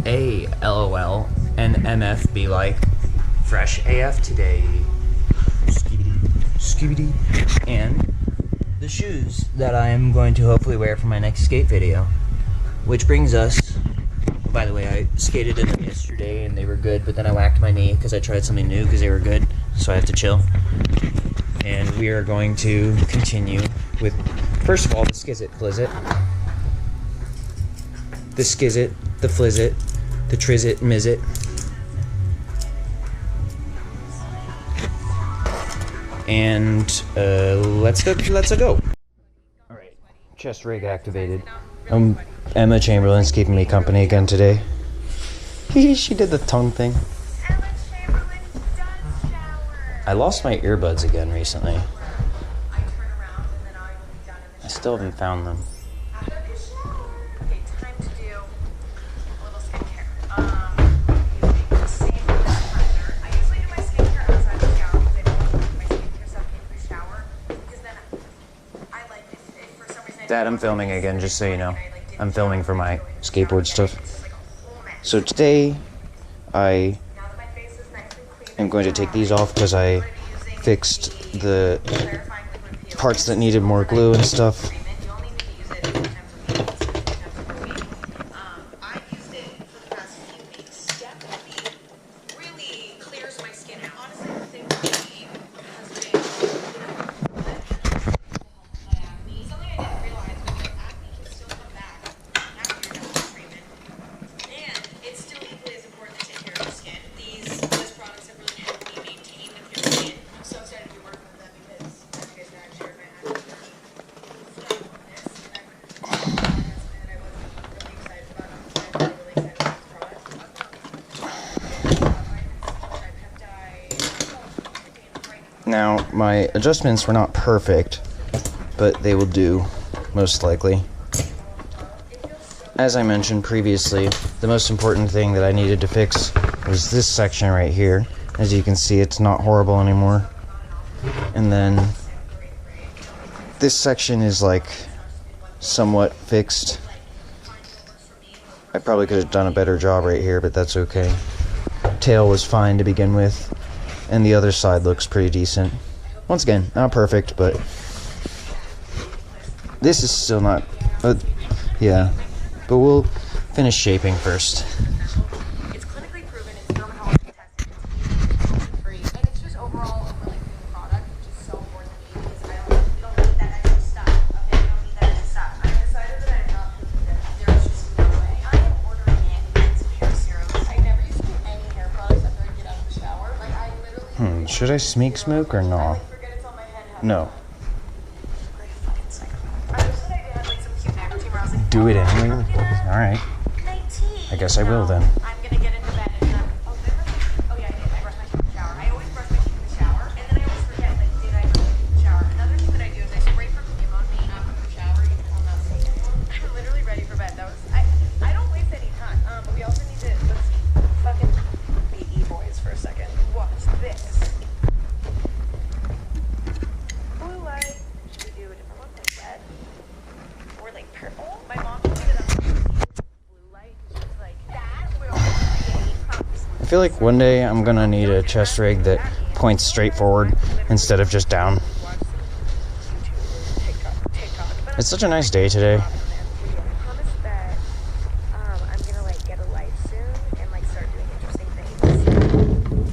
A LOL and MF be like fresh AF today. Skibidi. And the shoes that I am going to hopefully wear for my next skate video. Which brings us, by the way, I skated in them yesterday and they were good, but then I whacked my knee because I tried something new because they were good, so I have to chill. And we are going to continue with, first of all, the Skizzit Flizzit. The Skizzit, the Flizzit, the Trizzit, Mizzit. And let's go. All right, chest rig activated. Emma Chamberlain's keeping me company again today. She did the tongue thing. Emma Chamberlain does shower. I lost my earbuds again recently. I turn around and then I will be done in the I still haven't found them. after the shower. Okay, time to do a little skincare. Using the same cleanser. I usually do my skincare outside the shower because I don't want my skincare stuff in the shower. Because then I like if for some reason. Dad, I'm filming again, just so you know. I'm filming for my skateboard stuff. So today, I am going to take these off because I fixed the parts that needed more glue and stuff. Now, my adjustments were not perfect, but they will do, most likely. As I mentioned previously, the most important thing that I needed to fix was this section right here. As you can see, it's not horrible anymore. And then this section is like somewhat fixed. I probably could have done a better job right here, but that's okay. Tail was fine to begin with. And the other side looks pretty decent. Once again, not perfect, but this is still not, yeah. But we'll finish shaping first. It's clinically proven, it's dermatology tested, it's free, and it's just overall a really clean product, which is so important to me because we don't need that extra stuff. Okay, we don't need that extra stuff. I decided that I'm not picking that. There's just no way. I am ordering and some hair serums. I never used to do any hair products after I get out of the shower. Like I literally. Should I sneak smoke or no? No. Do it anyway? Alright. I guess I will then. I'm gonna get into bed and oh yeah, I did. I brushed my teeth in the shower. I always brush my teeth in the shower, and then I always forget, like, did I brush my teeth in the shower? Another thing that I do is I spray perfume on me after the shower, even if I'm not saying anymore. I'm literally ready for bed. I don't waste any time. But we also need to, let's fucking be E-boys for a second. Watch this. Blue light. Should we do a different one, like red? Or like purple? My mom told me that I'm blue light. She's like, that will create puffs. I feel like one day I'm gonna need a chest rig that points straight forward instead of just down. It's such a nice day today. I promise that I'm gonna like get a life soon and like start doing interesting things.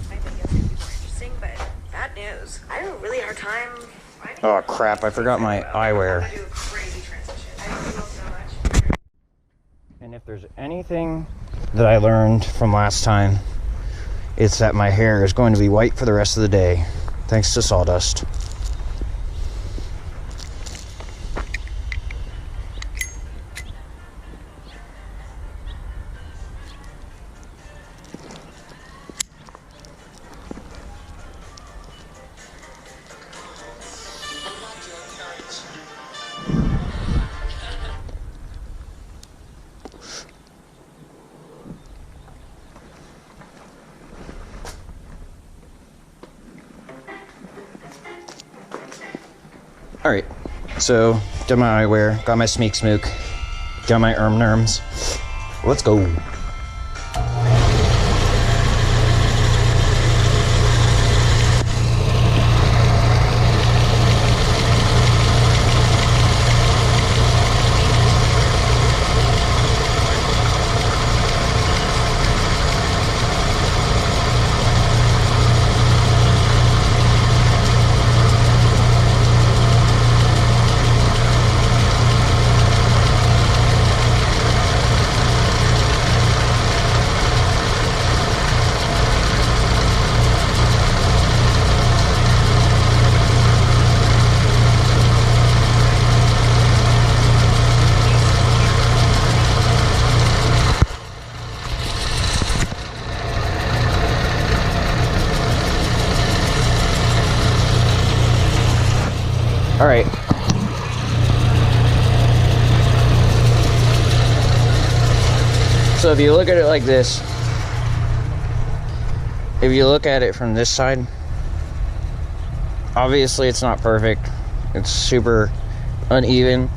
My videos could be more interesting, but bad news. I have a really hard time finding. Oh crap, I forgot my eyewear. I do a crazy transition. I feel so much. And if there's anything that I learned from last time, it's that my hair is going to be white for the rest of the day, thanks to sawdust. Alright, so done my eyewear, got my smeek smook, got my nerms. Let's go. So if you look at it like this, if you look at it from this side, obviously it's not perfect. It's super uneven.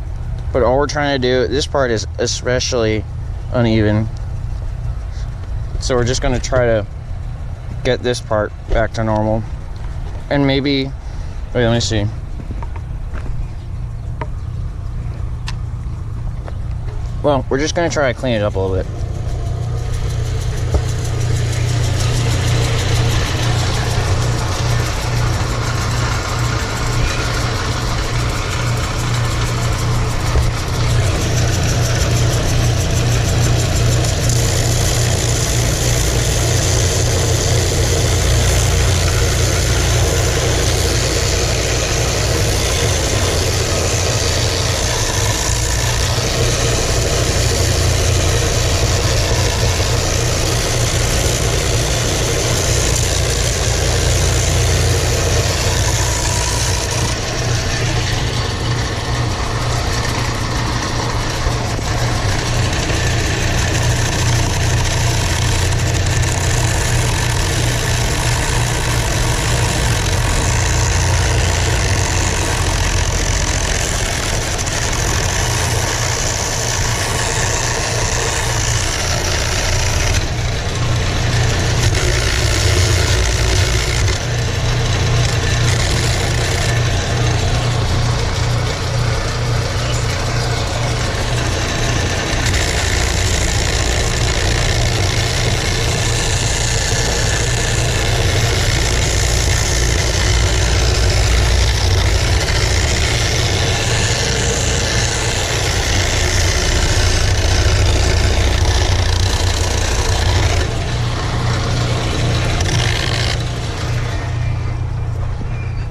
But all we're trying to do, this part is especially uneven. So we're just going to try to get this part back to normal. And maybe, wait, let me see. Well, we're just going to try to clean it up a little bit.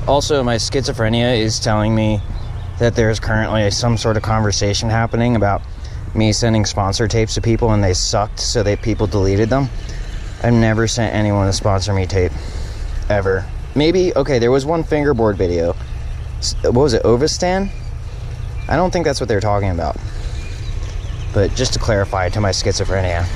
Also, my schizophrenia is telling me that there's currently some sort of conversation happening about me sending sponsor tapes to people and they sucked, so that people deleted them. I've never sent anyone a sponsor me tape, ever. Maybe, okay, there was one fingerboard video. What was it, Ovastan? I don't think that's what they're talking about. But just to clarify to my schizophrenia.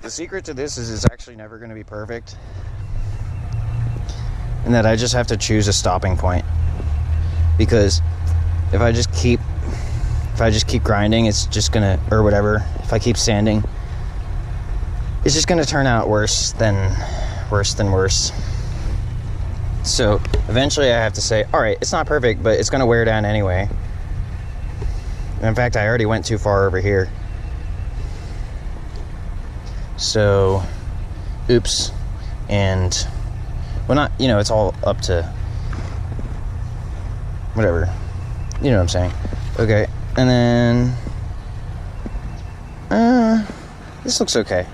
The secret to this is it's actually never going to be perfect, and that I just have to choose a stopping point, because if I just keep grinding, it's just gonna, or whatever, if I keep sanding, it's just gonna turn out worse than worse. So eventually I have to say, all right, it's not perfect, but it's gonna wear down anyway. In fact, I already went too far over here. So, oops. And, well, not, you know, it's all up to whatever. You know what I'm saying. Okay, and then this looks okay.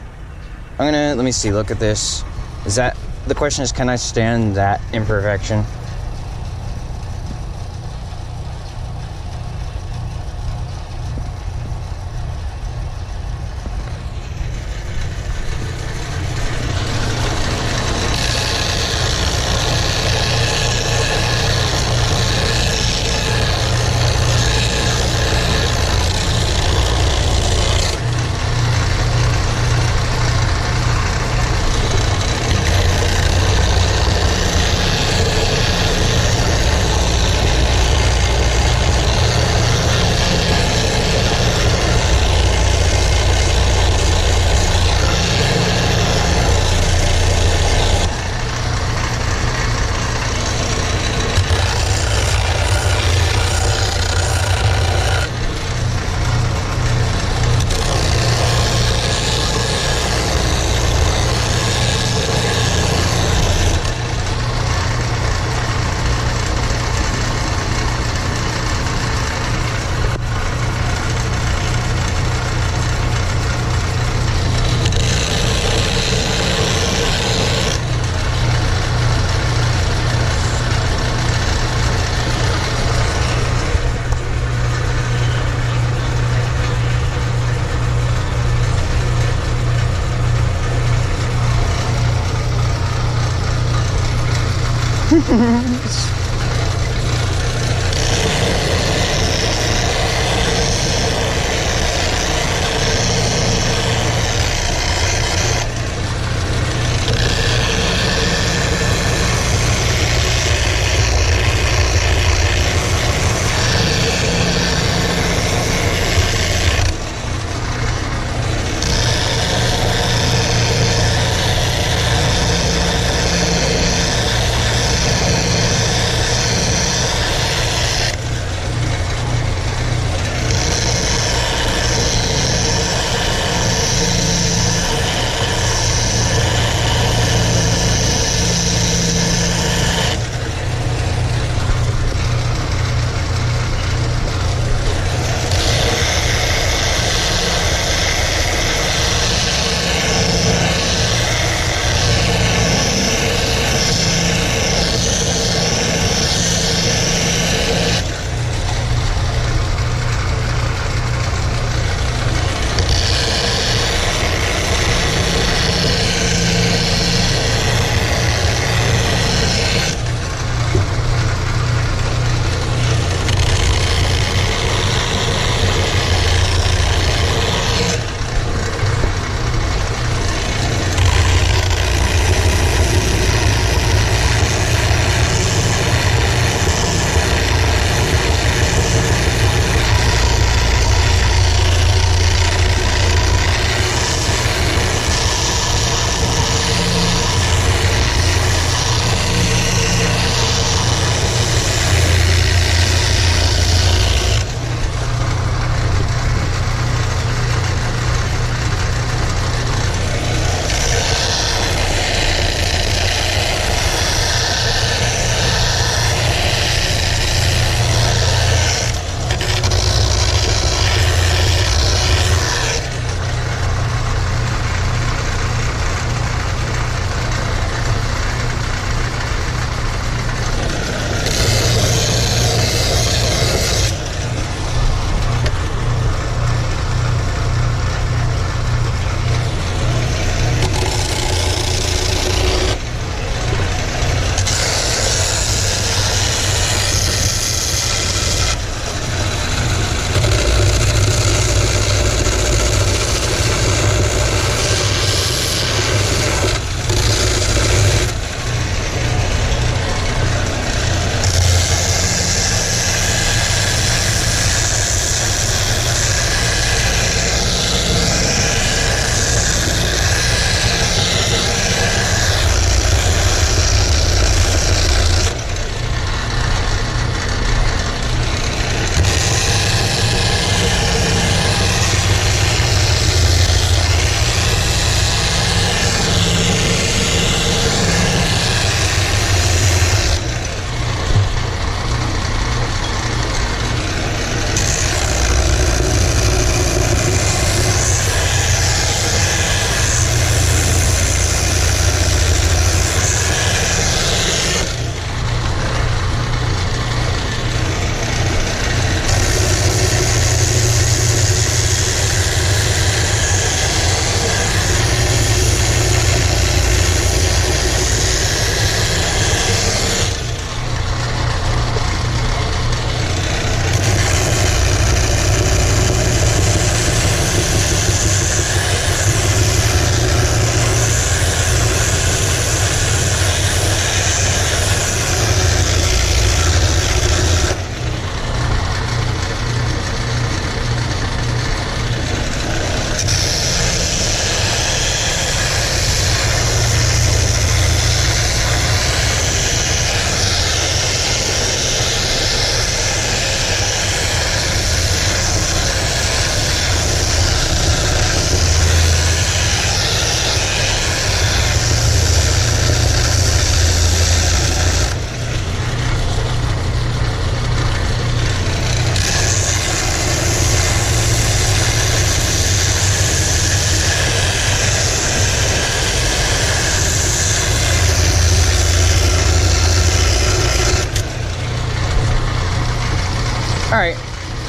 Let me see, look at this. Is that, the question is, can I stand that imperfection?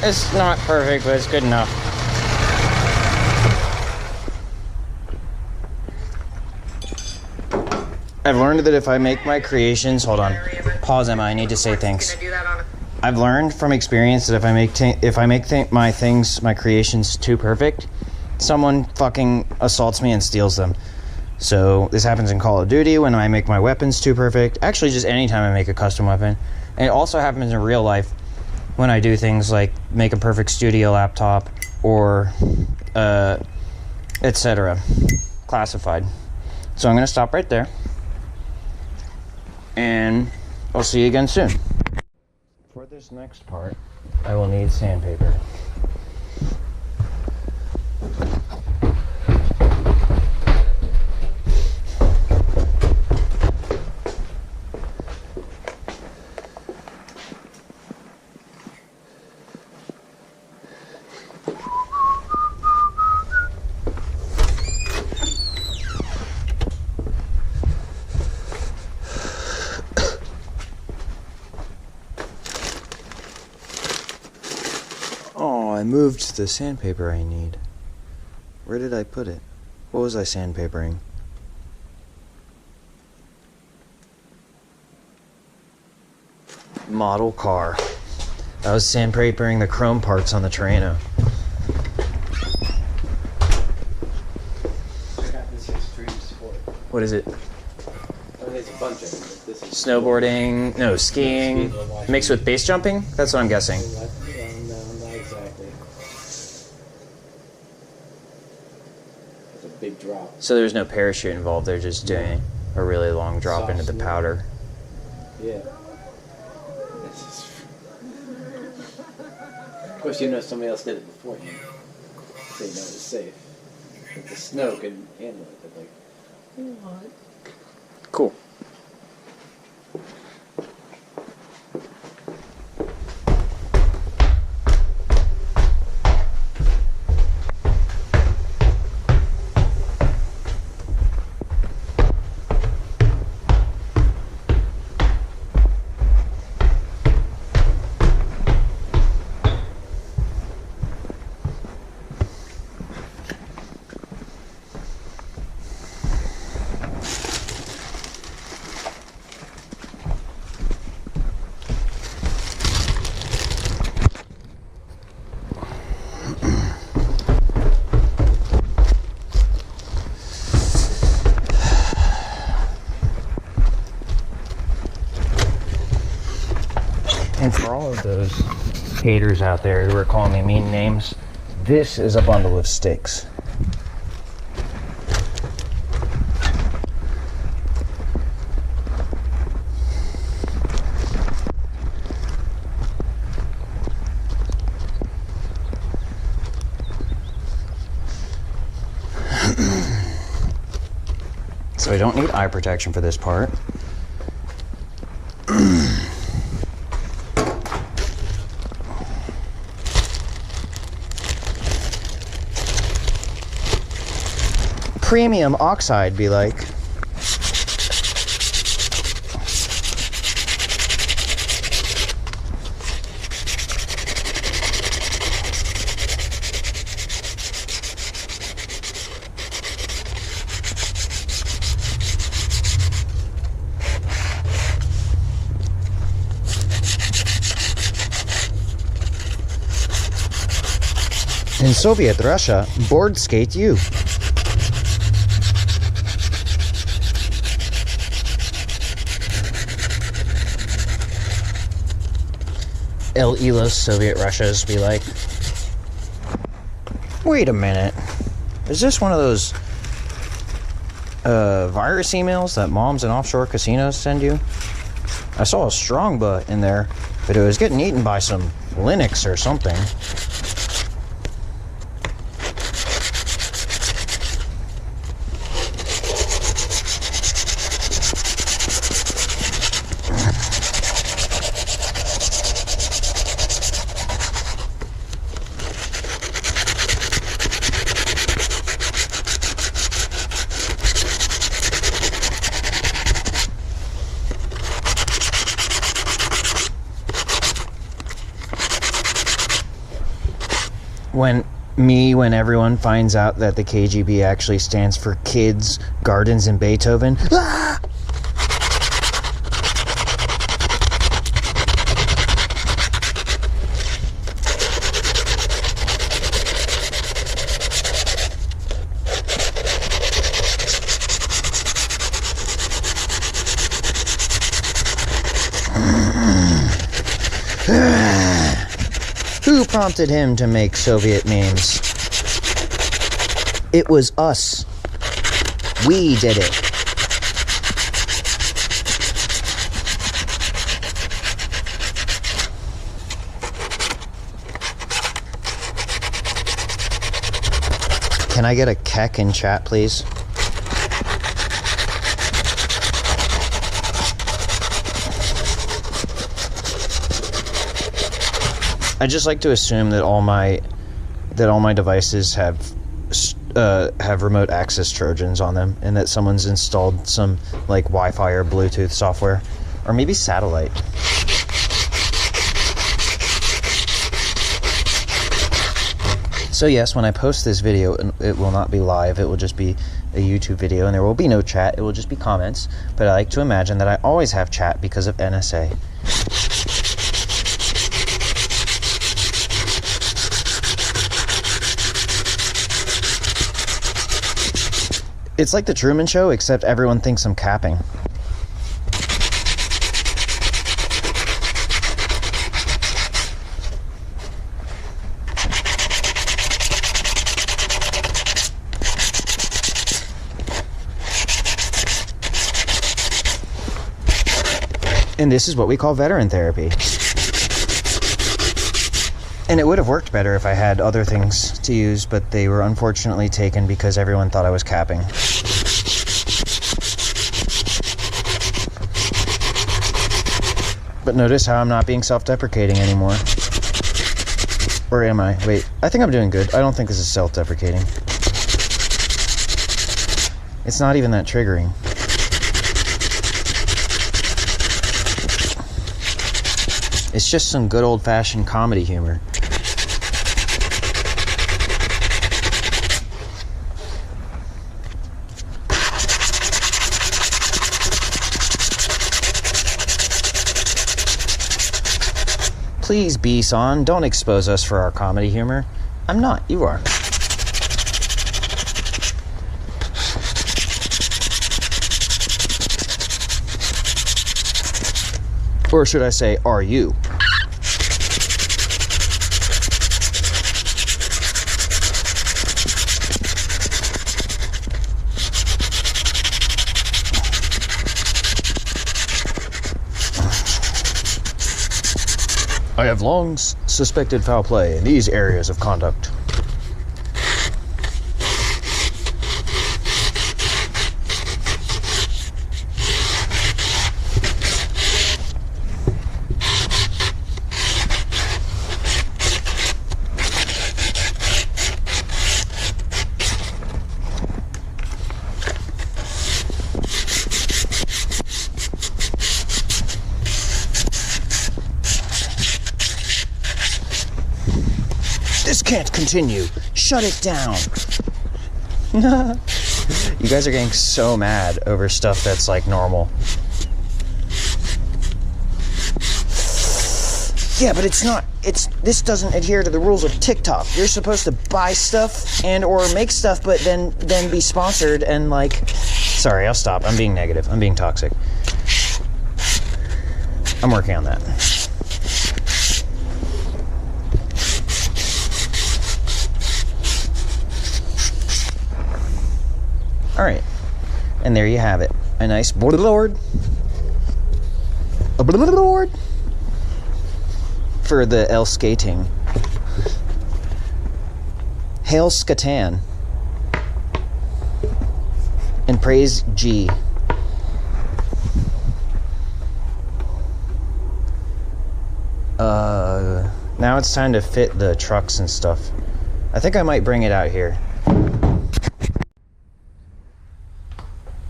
It's not perfect, but it's good enough. I've learned that if I make my creations, hold on, pause, Emma. I need to say things. I've learned from experience that if I make my creations too perfect, someone fucking assaults me and steals them. So this happens in Call of Duty when I make my weapons too perfect. Actually, just anytime I make a custom weapon. And it also happens in real life when I do things like make a perfect studio laptop or etc. Classified. So I'm going to stop right there. And I'll see you again soon. For this next part, I will need sandpaper. Oh, I moved the sandpaper I need. Where did I put it? What was I sandpapering? Model car. I was sandpapering the chrome parts on the Terrano. I got this extreme sport. What is it? There's a bunch of them. But this is Snowboarding, no, skiing, mixed with base jumping? That's what I'm guessing. No, not exactly. It's a big drop. So there's no parachute involved, they're just doing a really long drop Soft into the snow. powder. Yeah. This is... Of course, you know somebody else did it beforehand. So you know it's safe. But the snow can handle it. But like, what? Cool. And for all of those haters out there who are calling me mean names, this is a bundle of sticks. So I don't need eye protection for this part. Premium oxide be like. In Soviet Russia, board skate you. El Elos Soviet Russias be like. Wait a minute. Is this one of those virus emails that moms in offshore casinos send you? I saw a strong butt in there, but it was getting eaten by some Linux or something. when everyone finds out that the KGB actually stands for Kids, Gardens, and Beethoven. Ah! Who prompted him to make Soviet memes? It was us. We did it. Can I get a keck in chat, please? I just like to assume that all my devices have remote access Trojans on them, and that someone's installed some like Wi-Fi or Bluetooth software, or maybe satellite. So yes, when I post this video, it will not be live. It will just be a YouTube video, and there will be no chat. It will just be comments. But I like to imagine that I always have chat because of NSA. It's like the Truman Show, except everyone thinks I'm capping. And this is what we call veteran therapy. And it would have worked better if I had other things to use, but they were unfortunately taken because everyone thought I was capping. But notice how I'm not being self-deprecating anymore. Or am I? Wait, I think I'm doing good. I don't think this is self-deprecating. It's not even that triggering. It's just some good old-fashioned comedy humor. Please, B-Son, don't expose us for our comedy humor. I'm not, you are. Or should I say, are you? I have long suspected foul play in these areas of conduct. This can't continue. Shut it down. You guys are getting so mad over stuff that's like normal. Yeah, but it's not. This doesn't adhere to the rules of TikTok. You're supposed to buy stuff and or make stuff, but then be sponsored and like. Sorry, I'll stop. I'm being negative. I'm being toxic. I'm working on that. Alright, and there you have it. A nice board for the L skating. Hail Skatan. And praise G. Now it's time to fit the trucks and stuff. I think I might bring it out here.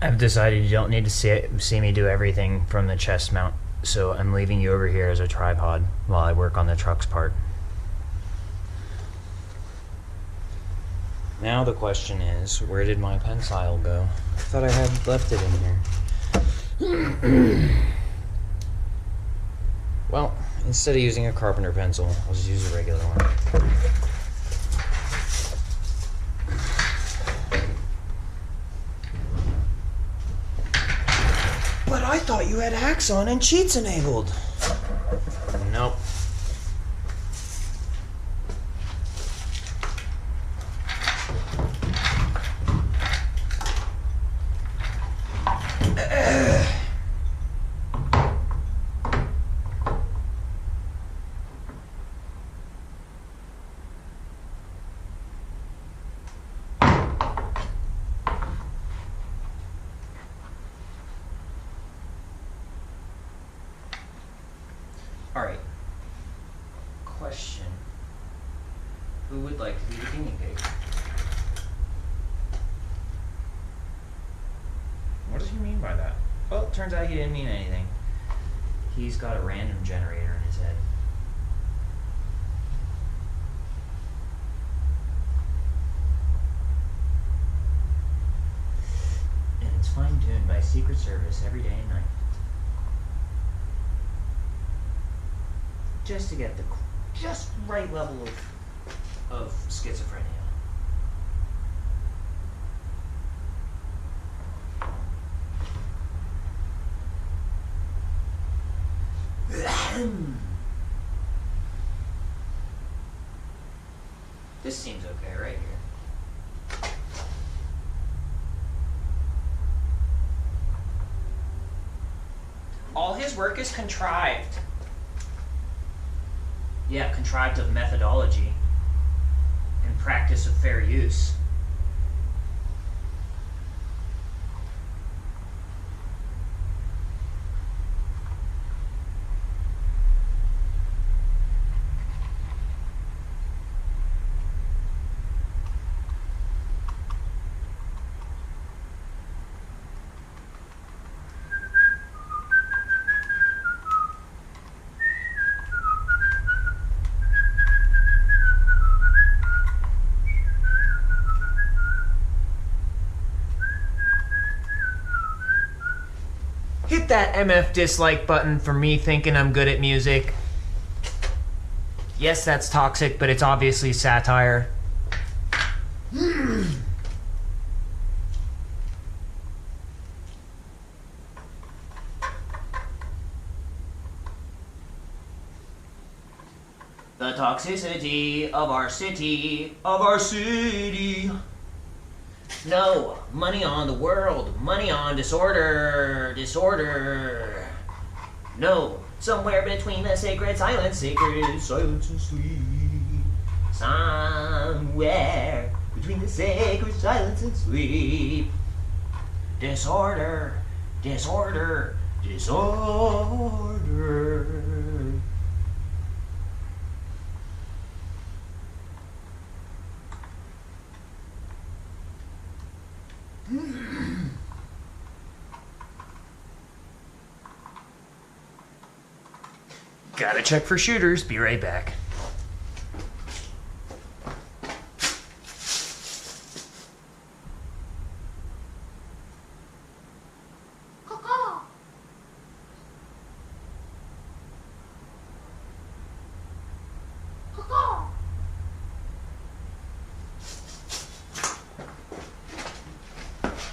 I've decided you don't need to see me do everything from the chest mount, so I'm leaving you over here as a tripod while I work on the trucks part. Now the question is, where did my pencil go? I thought I had left it in here. Well, instead of using a carpenter pencil, I'll just use a regular one. But I thought you had hacks on and cheats enabled. Nope. Alright. Question. Who would like to be the guinea pig? What does he mean by that? Well, it turns out he didn't mean anything. He's got a random generator in his head. And it's fine-tuned by Secret Service every day and night. Just to get the just right level of schizophrenia. This seems okay right here. All his work is contrived. Yeah, contrived of methodology and practice of fair use. Hit that MF dislike button for me thinking I'm good at music. Yes, that's toxic, but it's obviously satire. The toxicity of our city, No, money on the world, money on disorder. No, somewhere between the sacred silence and sleep. Somewhere between the sacred silence and sleep. Disorder. Gotta check for shooters. Be right back.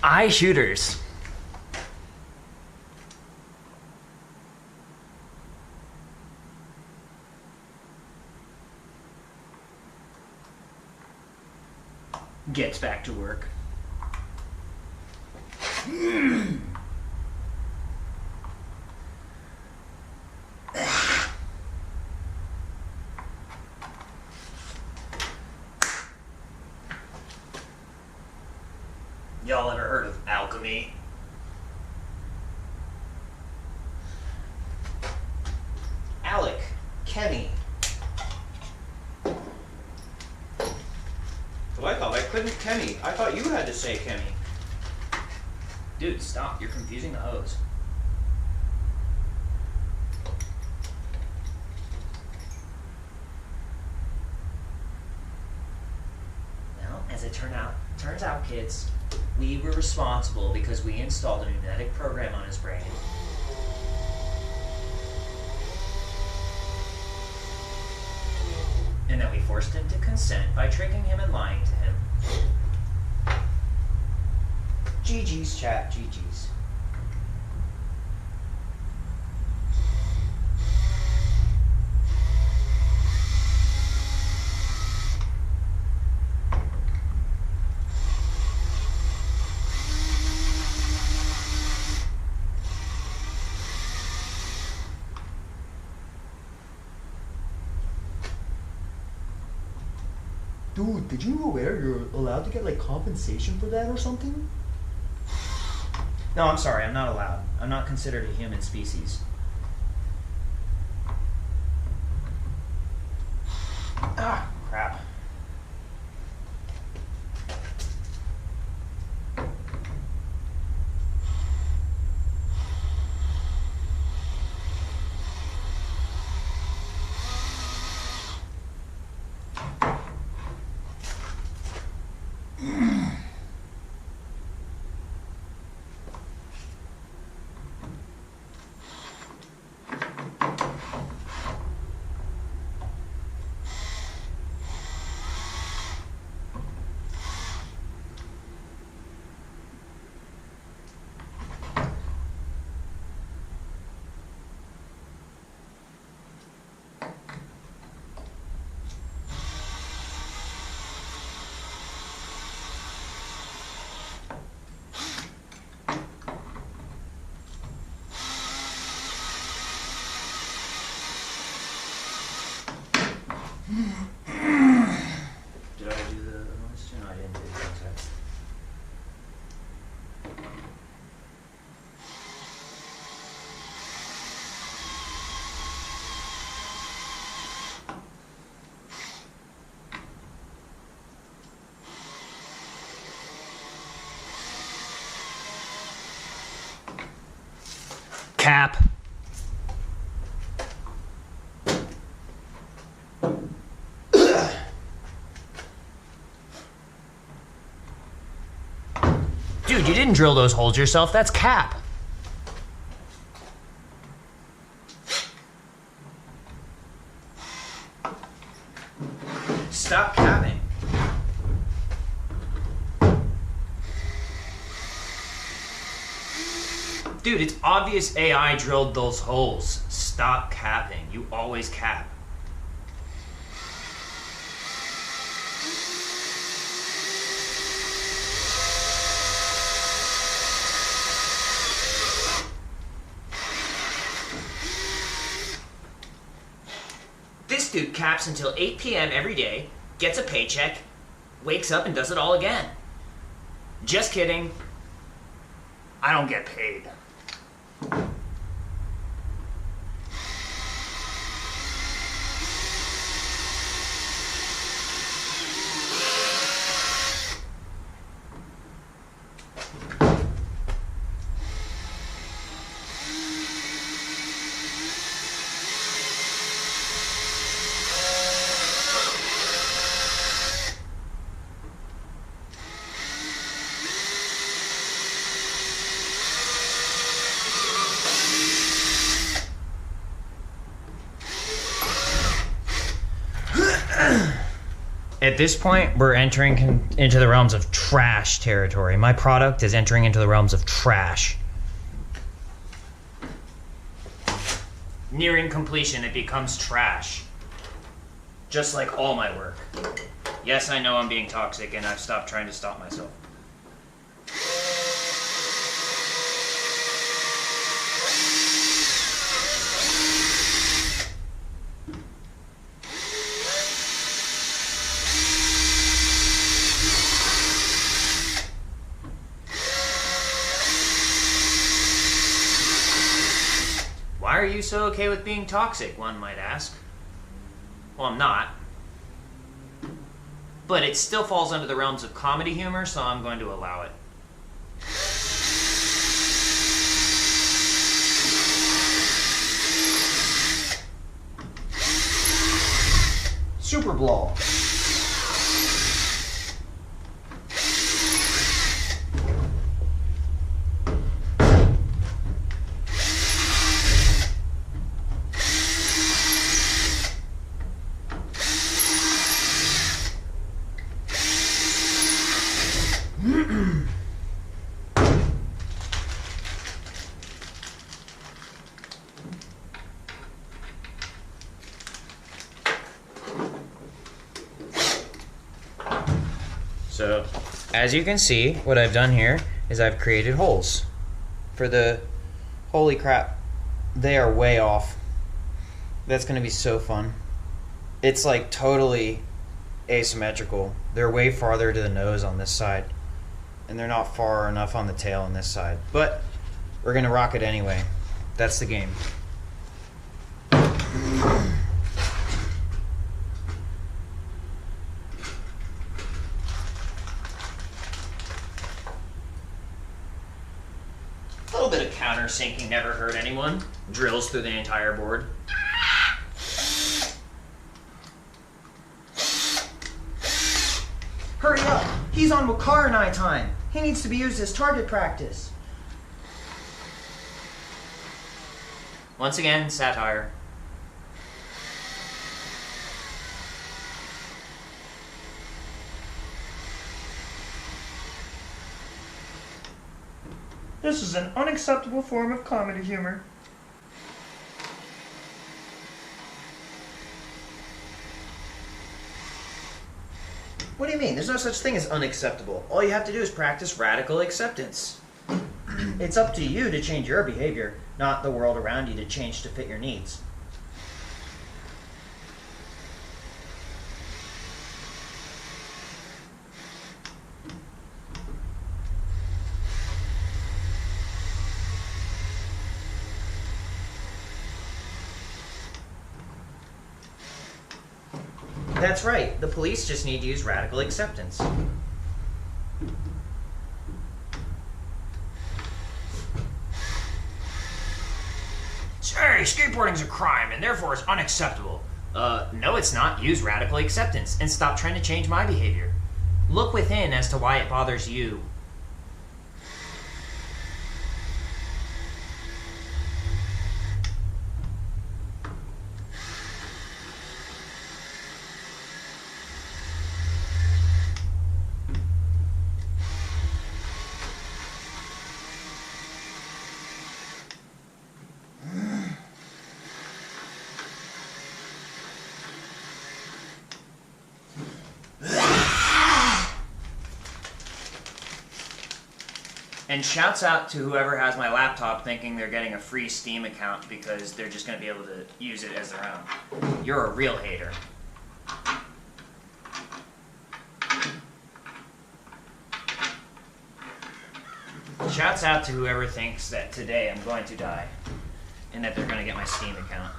Eye shooters. Gets back to work. Y'all ever heard of alchemy? Alec, Kenny. But I thought I couldn't Kenny. I thought you had to say Kenny. Dude, stop. You're confusing the hose. Now, As it turns out, kids, we were responsible because we installed a genetic program on his brain. And that we forced him to consent by tricking him and lying to him. GG's, chat, GG's. Dude, did you know where you're allowed to get like compensation for that or something? No, I'm sorry, I'm not allowed. I'm not considered a human species. Ah, crap. Did I do the list? No, I didn't do the list. Cap. Dude, you didn't drill those holes yourself. That's cap. Stop capping. Dude, it's obvious AI drilled those holes. Stop capping. You always cap. This dude caps until 8 p.m. every day, gets a paycheck, wakes up and does it all again. Just kidding. I don't get paid. At this point, we're entering into the realms of trash territory. My product is entering into the realms of trash. Nearing completion, it becomes trash. Just like all my work. Yes, I know I'm being toxic, and I've stopped trying to stop myself. Why are you so okay with being toxic, one might ask? Well, I'm not. But it still falls under the realms of comedy humor, so I'm going to allow it. Super Blow. So, as you can see, what I've done here is I've created holes for the, holy crap, they are way off. That's gonna be so fun. It's like totally asymmetrical. They're way farther to the nose on this side, and they're not far enough on the tail on this side. But we're gonna rock it anyway. That's the game. A little bit of countersinking never hurt anyone. Drills through the entire board. Hurry up! He's on Wakar and I time. He needs to be used as target practice. Once again, satire. This is an unacceptable form of comedy humor. What do you mean? There's no such thing as unacceptable. All you have to do is practice radical acceptance. It's up to you to change your behavior, not the world around you to change to fit your needs. That's right. The police just need to use radical acceptance. Hey, skateboarding's a crime and therefore it's unacceptable. No it's not. Use radical acceptance and stop trying to change my behavior. Look within as to why it bothers you. And shouts out to whoever has my laptop thinking they're getting a free Steam account because they're just going to be able to use it as their own. You're a real hater. Shouts out to whoever thinks that today I'm going to die and that they're going to get my Steam account.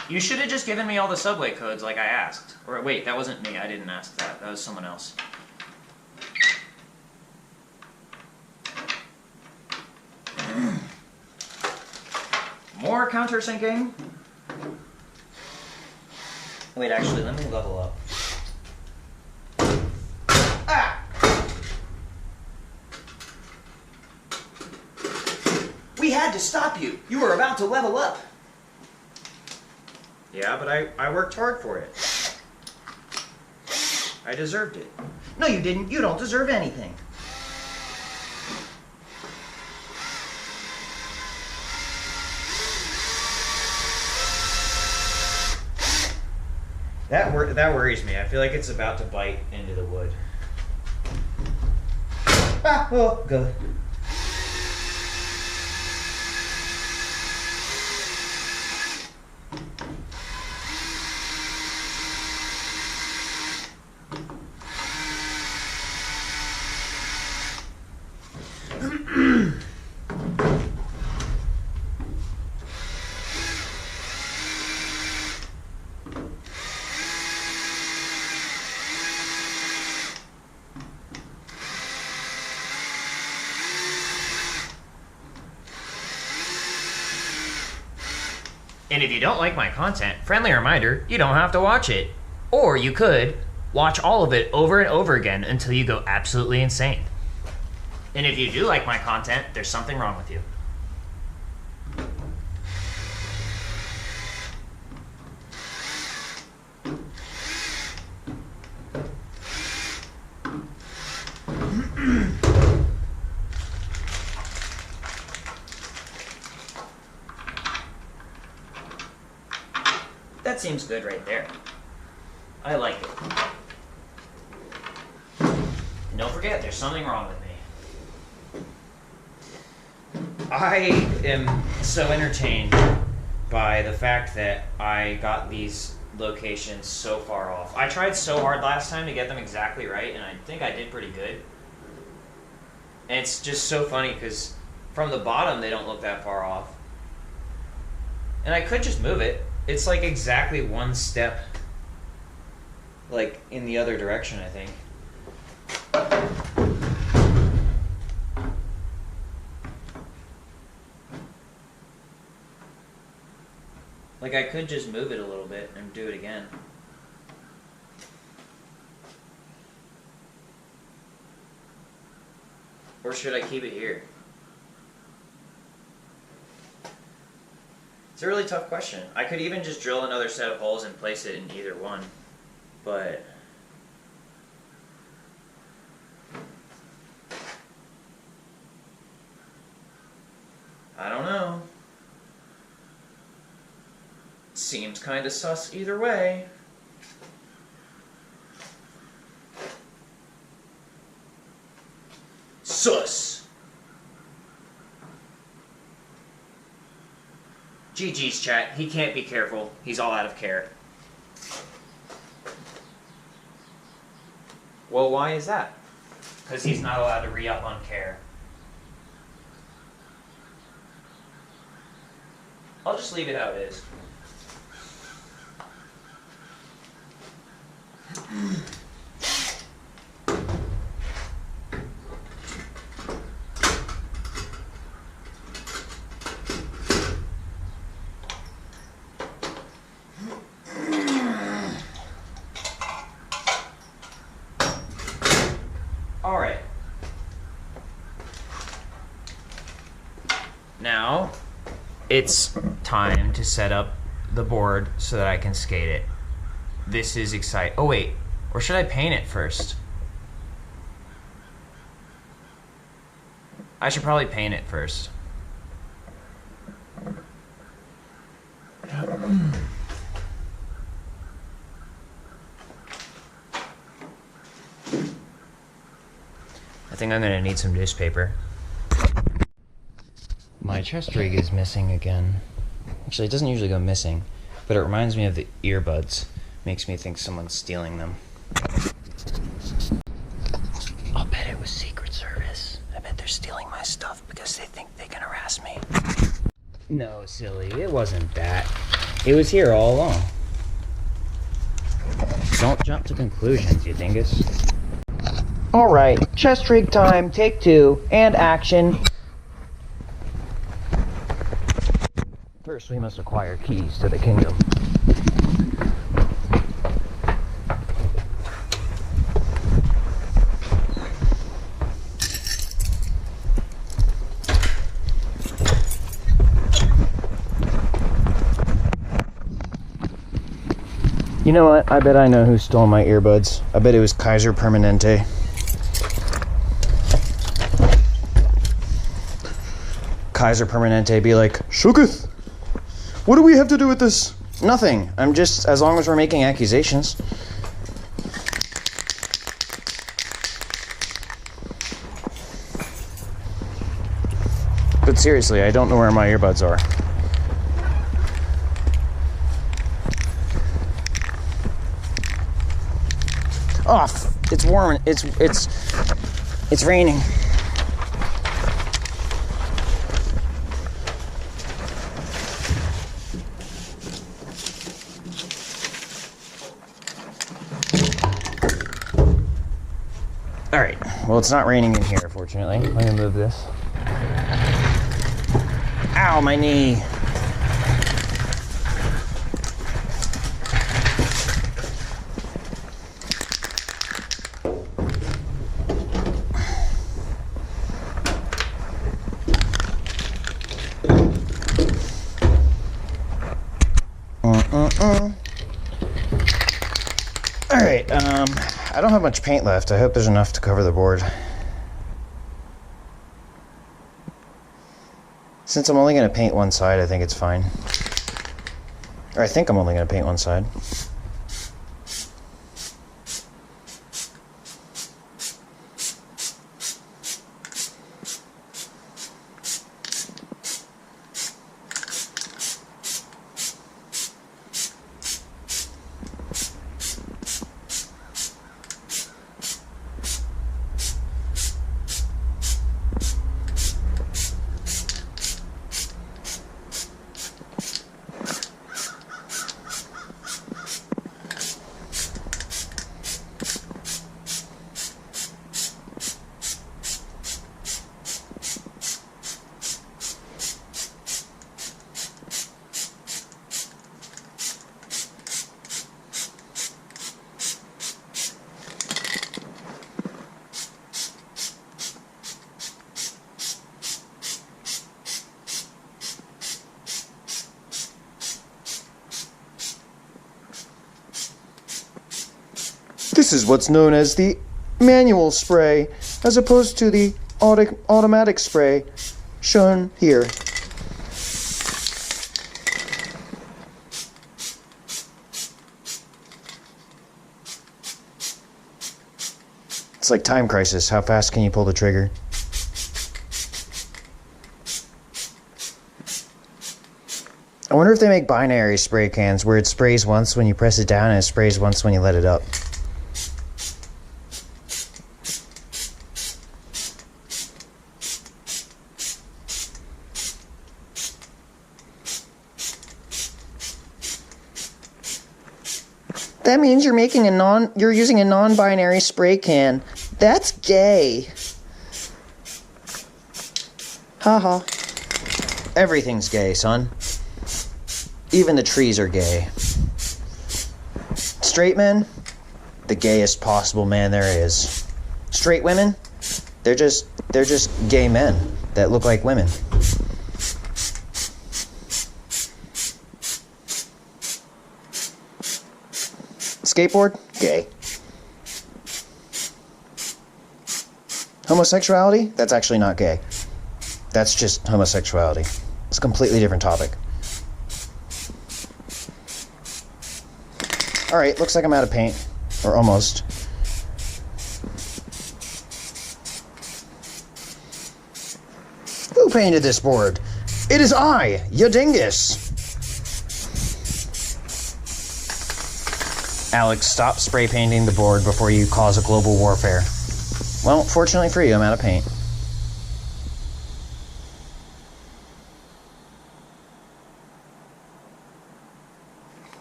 You should have just given me all the subway codes like I asked. Or wait, that wasn't me. I didn't ask that. That was someone else. More countersinking. Wait, actually, let me level up. Ah! We had to stop you. You were about to level up. Yeah, but I worked hard for it. I deserved it. No, you didn't. You don't deserve anything. That worries me. I feel like it's about to bite into the wood. Ah, oh, good. And if you don't like my content, friendly reminder, you don't have to watch it. Or you could watch all of it over and over again until you go absolutely insane. And if you do like my content, there's something wrong with you. That seems good right there. I like it. And don't forget, there's something wrong with me. I am so entertained by the fact that I got these locations so far off. I tried so hard last time to get them exactly right, and I think I did pretty good. And it's just so funny because from the bottom they don't look that far off. And I could just move it. It's like exactly one step like in the other direction, I think. Like I could just move it a little bit and do it again. Or should I keep it here? It's a really tough question. I could even just drill another set of holes and place it in either one, but I don't know. Seems kind of sus either way. Sus! GG's chat. He can't be careful. He's all out of care. Well, why is that? Because he's not allowed to re-up on care. I'll just leave it how it is. All right. Now, it's time to set up the board so that I can skate it. This is exciting. Oh wait, or should I paint it first? I should probably paint it first. I think I'm gonna need some newspaper. My chest rig is missing again. Actually, it doesn't usually go missing, but it reminds me of the earbuds. Makes me think someone's stealing them. I'll bet it was Secret Service. I bet they're stealing my stuff because they think they can harass me. No, silly, it wasn't that. It was here all along. Don't jump to conclusions, you dingus. Alright, chest rig time, take 2, and action. First, we must acquire keys to the kingdom. You know what? I bet I know who stole my earbuds. I bet it was Kaiser Permanente. Kaiser Permanente be like, Shugith, what do we have to do with this? Nothing. I'm just, as long as we're making accusations. But seriously, I don't know where my earbuds are. Oh, it's warm. It's raining. All right. Well, it's not raining in here, fortunately. Let me move this. Ow, my knee. Alright, I don't have much paint left. I hope there's enough to cover the board. Since I'm only going to paint one side, I think it's fine. Or I think I'm only going to paint one side. This is what's known as the manual spray, as opposed to the automatic spray shown here. It's like Time Crisis. How fast can you pull the trigger? I wonder if they make binary spray cans where it sprays once when you press it down and it sprays once when you let it up. That means you're using a non-binary spray can. That's gay. Haha. Everything's gay, son. Even the trees are gay. Straight men, the gayest possible man there is. Straight women, they're just gay men that look like women. Skateboard, gay. Homosexuality, that's actually not gay. That's just homosexuality. It's a completely different topic. Alright, looks like I'm out of paint. Or almost. Who painted this board? It is I, ya dingus! Alex, stop spray painting the board before you cause a global warfare. Well, fortunately for you, I'm out of paint.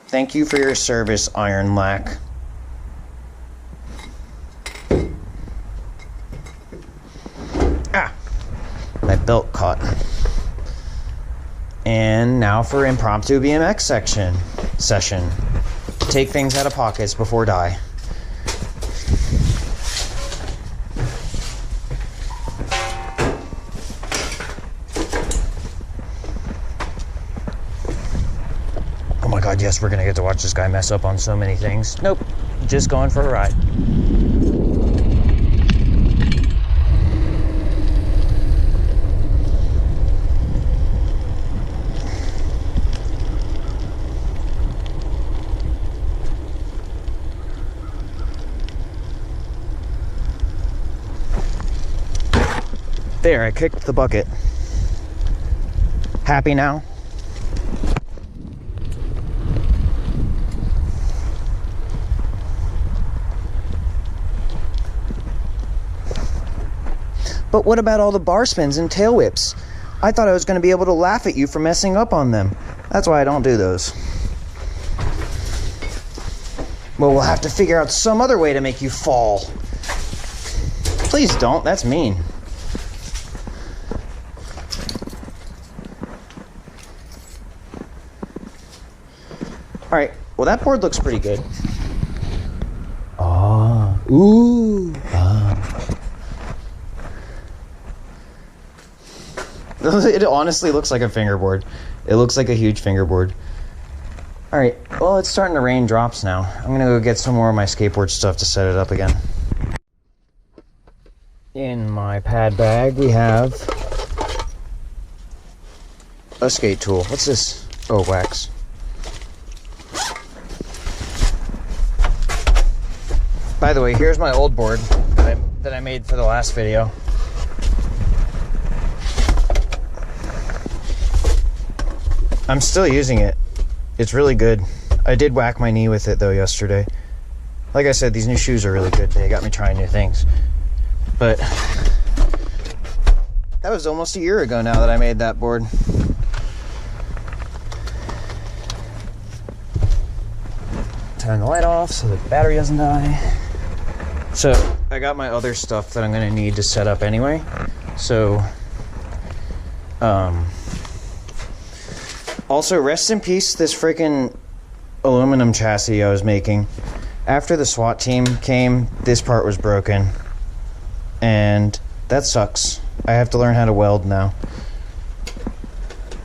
Thank you for your service, Iron Lack. Ah! My belt caught. And now for impromptu BMX session. Take things out of pockets before die. Oh my god, yes, we're gonna get to watch this guy mess up on so many things. Nope, just going for a ride. There, I kicked the bucket. Happy now? But what about all the bar spins and tail whips? I thought I was going to be able to laugh at you for messing up on them. That's why I don't do those. Well, we'll have to figure out some other way to make you fall. Please don't, that's mean. Alright, well that board looks pretty good. Ah, ooh, ah. It honestly looks like a fingerboard. It looks like a huge fingerboard. Alright, well it's starting to rain drops now. I'm gonna go get some more of my skateboard stuff to set it up again. In my pad bag we have a skate tool. What's this? Oh, wax. By the way, here's my old board that I made for the last video. I'm still using it. It's really good. I did whack my knee with it though yesterday. Like I said, these new shoes are really good. They got me trying new things. But that was almost a year ago now that I made that board. Turn the light off so the battery doesn't die. So I got my other stuff that I'm gonna need to set up anyway. So also rest in peace this freaking aluminum chassis I was making. After the SWAT team came, this part was broken. And that sucks. I have to learn how to weld now.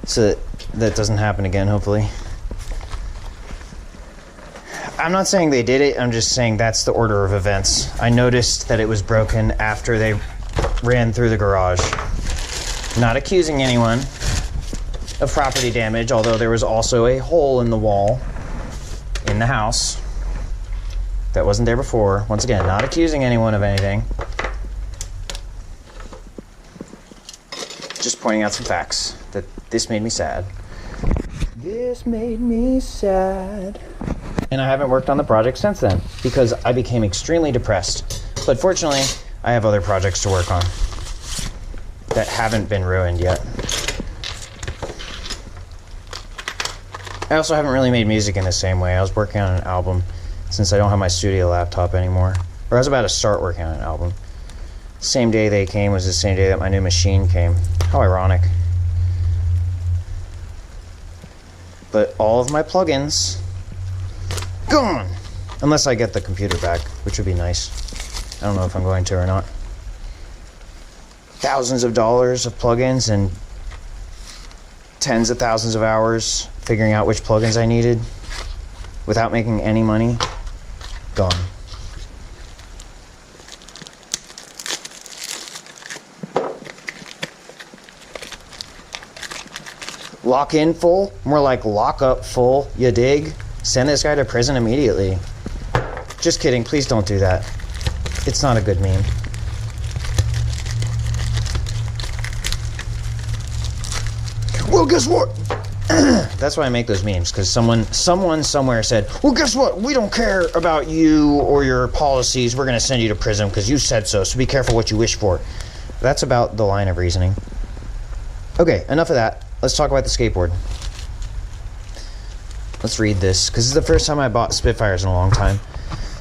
So that doesn't happen again, hopefully. I'm not saying they did it, I'm just saying that's the order of events. I noticed that it was broken after they ran through the garage. Not accusing anyone of property damage, although there was also a hole in the wall in the house that wasn't there before. Once again, not accusing anyone of anything. Just pointing out some facts that this made me sad. This made me sad. And I haven't worked on the project since then because I became extremely depressed. But fortunately, I have other projects to work on that haven't been ruined yet. I also haven't really made music in the same way. I was working on an album since I don't have my studio laptop anymore. Or I was about to start working on an album. Same day they came was the same day that my new machine came. How ironic. But all of my plugins gone! Unless I get the computer back, which would be nice. I don't know if I'm going to or not. Thousands of dollars of plugins and tens of thousands of hours figuring out which plugins I needed without making any money. Gone. Lock in full? More like lock up full, you dig? Send this guy to prison immediately. Just kidding, please don't do that. It's not a good meme. Well, guess what? That's why I make those memes, because someone somewhere said, well, guess what? We don't care about you or your policies. We're going to send you to prison because you said so, so be careful what you wish for. That's about the line of reasoning. Okay, enough of that. Let's talk about the skateboard. Let's read this, because this is the first time I bought Spitfires in a long time.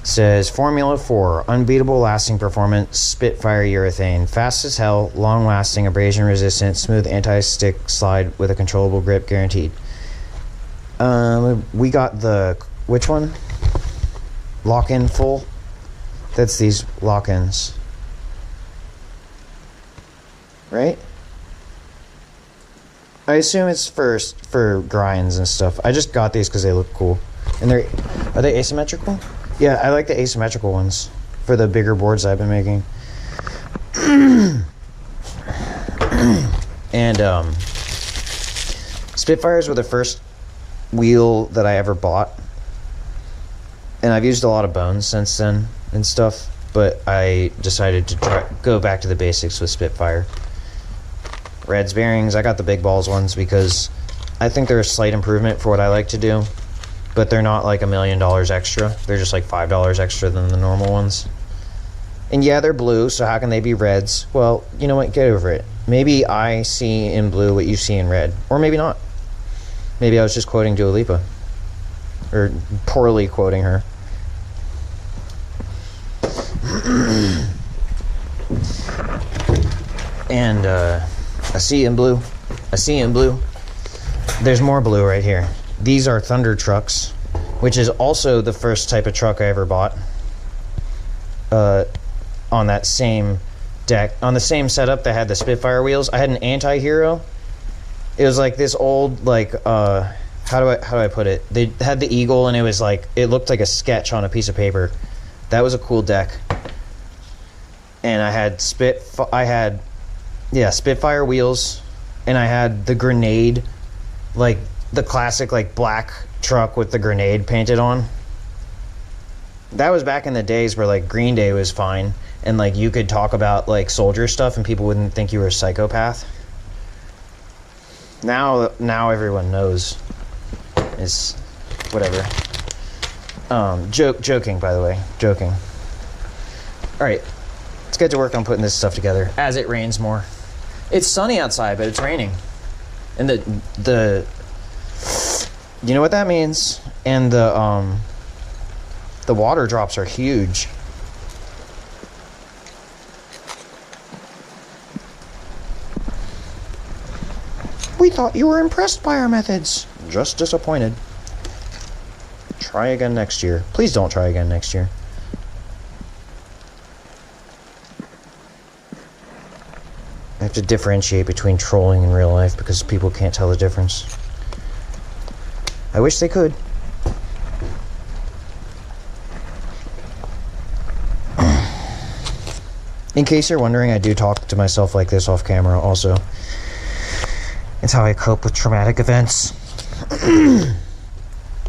It says, Formula 4, unbeatable lasting performance, Spitfire urethane. Fast as hell, long-lasting, abrasion-resistant, smooth anti-stick slide with a controllable grip guaranteed. We got the, which one? Lock-in full? That's these lock-ins. Right? I assume it's for grinds and stuff. I just got these because they look cool. And are they asymmetrical? Yeah, I like the asymmetrical ones for the bigger boards I've been making. And Spitfires were the first wheel that I ever bought. And I've used a lot of bones since then and stuff. But I decided to go back to the basics with Spitfire. Reds bearings, I got the big balls ones because I think they're a slight improvement for what I like to do, but they're not like $1 million extra. They're just like $5 extra than the normal ones. And yeah, they're blue, so how can they be reds? Well, you know what, get over it. Maybe I see in blue what you see in red, or maybe not. Maybe I was just quoting Dua Lipa, or poorly quoting her. And I see in blue. I see in blue. There's more blue right here. These are Thunder trucks, which is also the first type of truck I ever bought. On that same deck, on the same setup that had the Spitfire wheels, I had an Anti-Hero. It was like this old, like, how do I put it? They had the eagle, and it was like, it looked like a sketch on a piece of paper. That was a cool deck. And I had Spitfire wheels, and I had the grenade, like the classic like black truck with the grenade painted on. That was back in the days where like Green Day was fine, and like you could talk about like soldier stuff and people wouldn't think you were a psychopath. Now everyone knows. It's whatever. Joking, by the way. Joking. Alright. Let's get to work on putting this stuff together as it rains more. It's sunny outside, but it's raining. And the you know what that means? And the water drops are huge. We thought you were impressed by our methods. Just disappointed. Try again next year. Please don't try again next year. I have to differentiate between trolling and real life because people can't tell the difference. I wish they could. In case you're wondering, I do talk to myself like this off camera also. It's how I cope with traumatic events.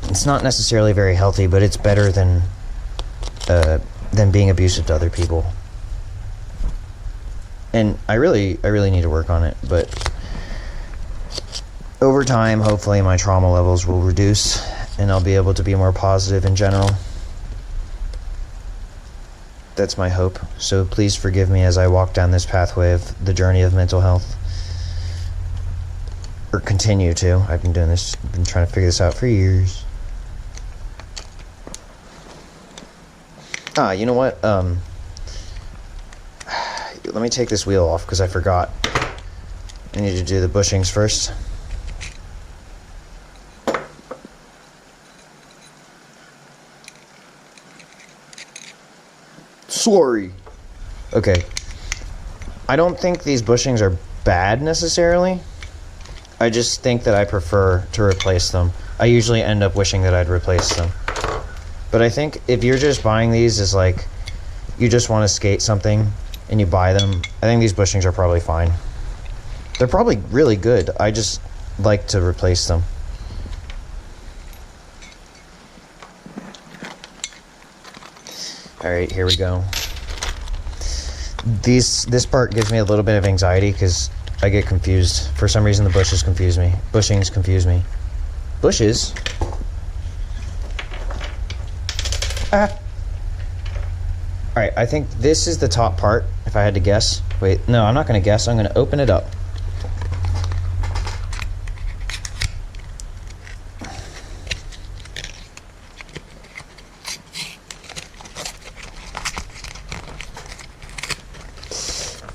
It's not necessarily very healthy, but it's better than being abusive to other people. And I really need to work on it, but over time, hopefully my trauma levels will reduce and I'll be able to be more positive in general. That's my hope. So please forgive me as I walk down this pathway of the journey of mental health. Or continue to. I've been doing this, been trying to figure this out for years. You know what? Let me take this wheel off because I forgot. I need to do the bushings first. Sorry. Okay. I don't think these bushings are bad necessarily. I just think that I prefer to replace them. I usually end up wishing that I'd replace them. But I think if you're just buying these as like, you just want to skate something and you buy them, I think these bushings are probably fine. They're probably really good. I just like to replace them. Alright, here we go. This part gives me a little bit of anxiety because I get confused. For some reason the bushes confuse me. Bushings confuse me. Bushes? Ah. Alright, I think this is the top part, if I had to guess. Wait, no, I'm not going to guess. I'm going to open it up.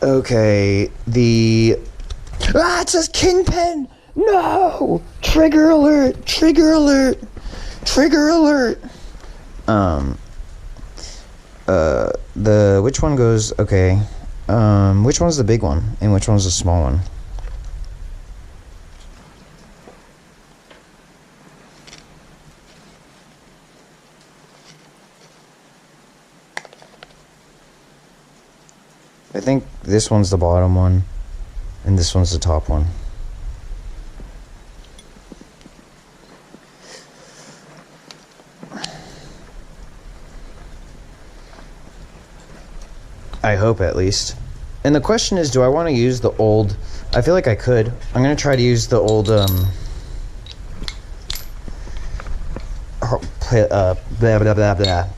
Okay, it says Kingpin! No! Trigger alert! Trigger alert! Trigger alert! Which one goes, okay, which one's the big one, and which one's the small one? I think this one's the bottom one, and this one's the top one. I hope, at least. And the question is, do I want to use the old... I feel like I could. I'm going to try to use the old,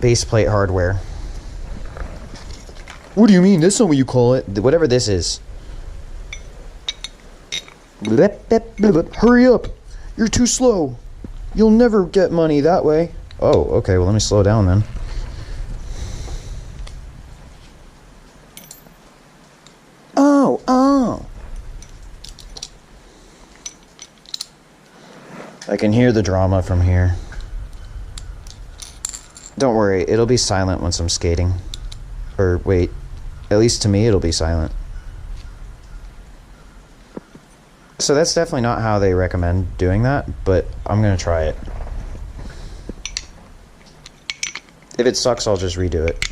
base plate hardware. What do you mean? That's not what you call it. Whatever this is. Hurry up. You're too slow. You'll never get money that way. Oh, okay. Well, let me slow down then. Oh. I can hear the drama from here. Don't worry. It'll be silent once I'm skating. Or wait. At least to me, it'll be silent. So that's definitely not how they recommend doing that, but I'm gonna try it. If it sucks, I'll just redo it.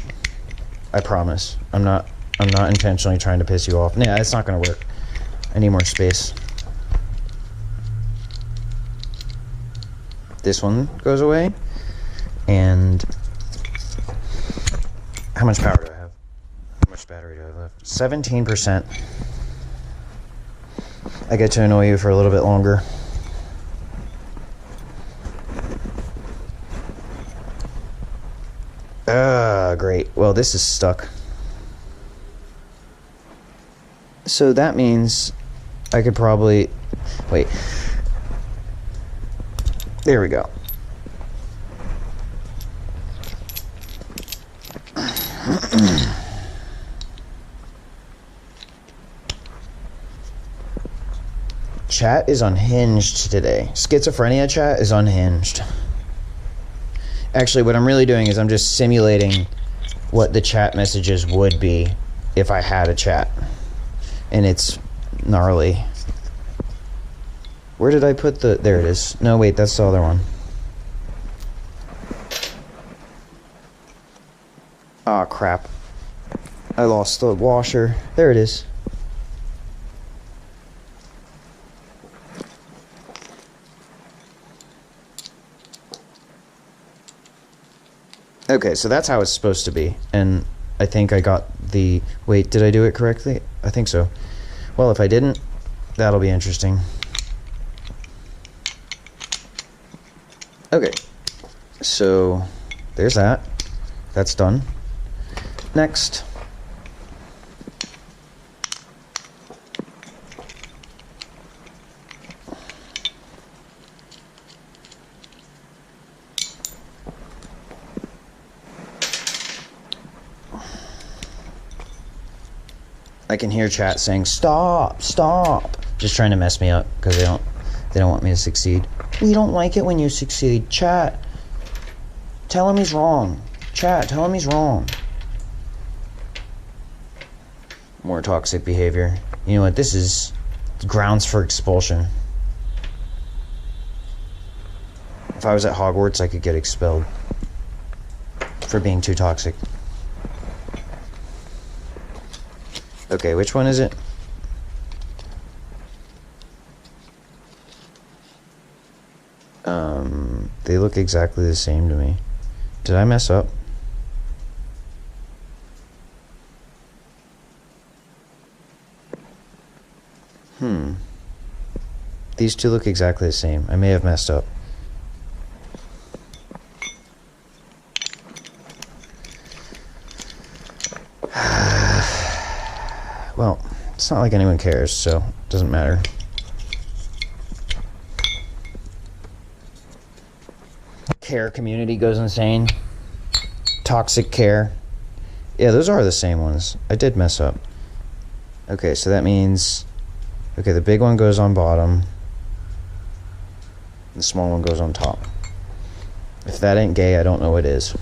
I promise. I'm not intentionally trying to piss you off. Yeah, it's not gonna work. I need more space. This one goes away. And how much power do I have? How much battery do I have left? 17%. I get to annoy you for a little bit longer. Great. Well, this is stuck. So that means I could probably... Wait. There we go. Chat is unhinged today. Schizophrenia chat is unhinged. Actually, what I'm really doing is I'm just simulating what the chat messages would be if I had a chat. And it's gnarly. Where did I put the... There it is. No, wait, that's the other one. Aw, crap. I lost the washer. There it is. Okay, so that's how it's supposed to be. And I think I got the... Wait, did I do it correctly? I think so. Well, if I didn't, that'll be interesting. Okay, so there's that. That's done. Next. I can hear chat saying, "Stop, stop," just trying to mess me up because they don't want me to succeed. We don't like it when you succeed. Chat, tell him he's wrong. Chat, tell him he's wrong. More toxic behavior. You know what? This is grounds for expulsion. If I was at Hogwarts, I could get expelled for being too toxic. Okay, which one is it? They look exactly the same to me. Did I mess up? These two look exactly the same. I may have messed up. Well, it's not like anyone cares, so it doesn't matter. Care community goes insane. Toxic care. Yeah, those are the same ones. I did mess up. Okay, so that means... Okay, the big one goes on bottom. The small one goes on top. If that ain't gay, I don't know what is.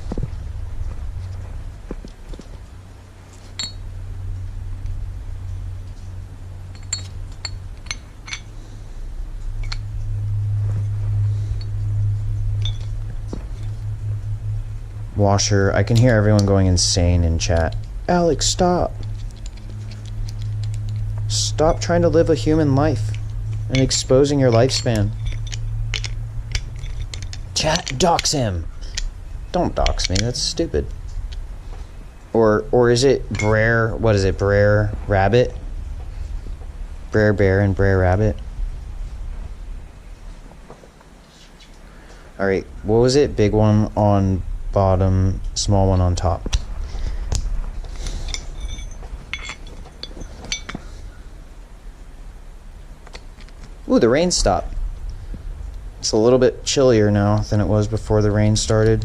Washer. I can hear everyone going insane in chat. Alex, stop. Stop trying to live a human life and exposing your lifespan. Chat, dox him. Don't dox me, that's stupid. Or is it Brer, what is it, Brer Rabbit? Brer Bear and Brer Rabbit? Alright, what was it? Big one on bottom, small one on top. Ooh, the rain stopped. It's a little bit chillier now than it was before the rain started.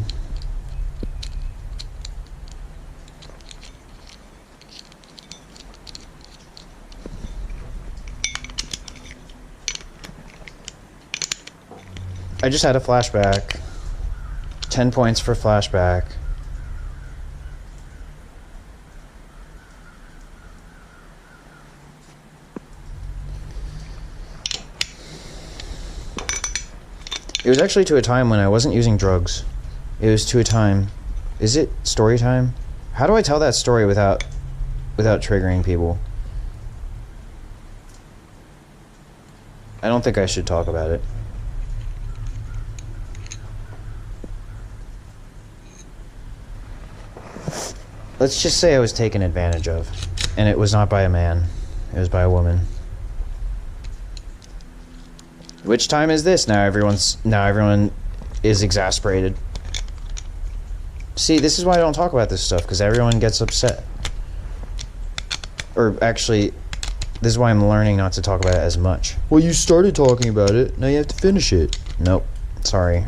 I just had a flashback. 10 points for flashback. It was actually to a time when I wasn't using drugs. It was to a time... Is it story time? How do I tell that story without triggering people? I don't think I should talk about it. Let's just say I was taken advantage of. And it was not by a man. It was by a woman. Which time is this? Now everyone is exasperated. See, this is why I don't talk about this stuff, because everyone gets upset. Or actually, this is why I'm learning not to talk about it as much. Well, you started talking about it, now you have to finish it. Nope, sorry.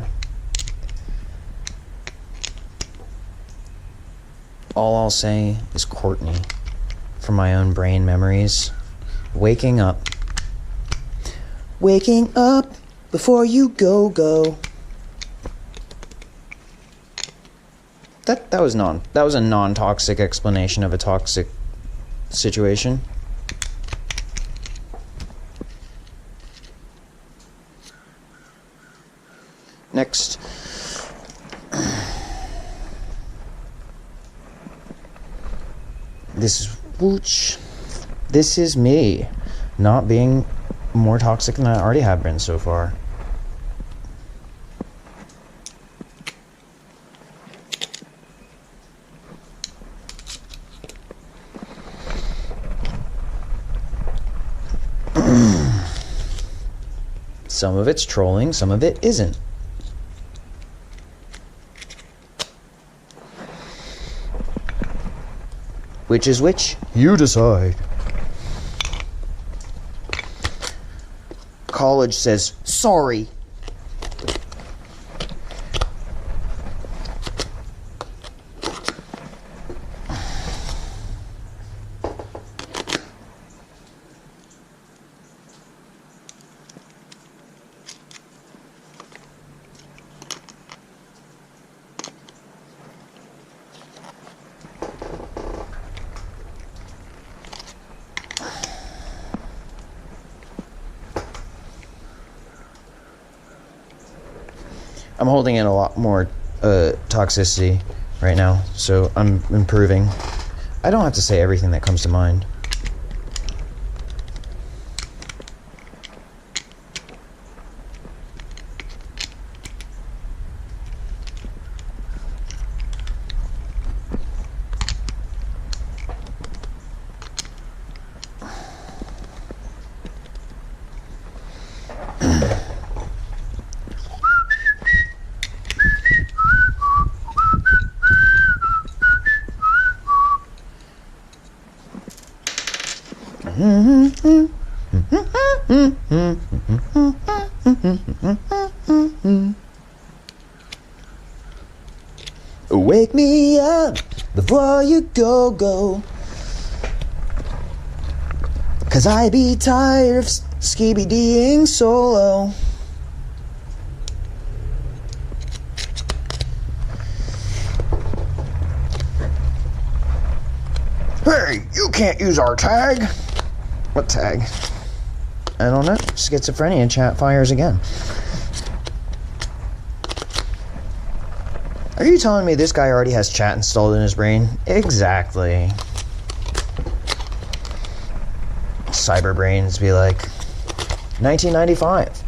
All I'll say is Courtney, from my own brain memories. Waking up. Waking up before you go. That was a non-toxic explanation of a toxic situation. Next. This is whoosh. This is me not being more toxic than I already have been so far. Some of it's trolling, some of it isn't. Which is which? You decide. College says, sorry. I'm holding in a lot more toxicity right now, so I'm improving. I don't have to say everything that comes to mind. Wake me up before you go. 'Cause I be tired of skibby-deeing solo. Hey, you can't use our tag. What tag? I don't know. Schizophrenia chat fires again. Are you telling me this guy already has chat installed in his brain? Exactly. Cyber brains be like, 1995.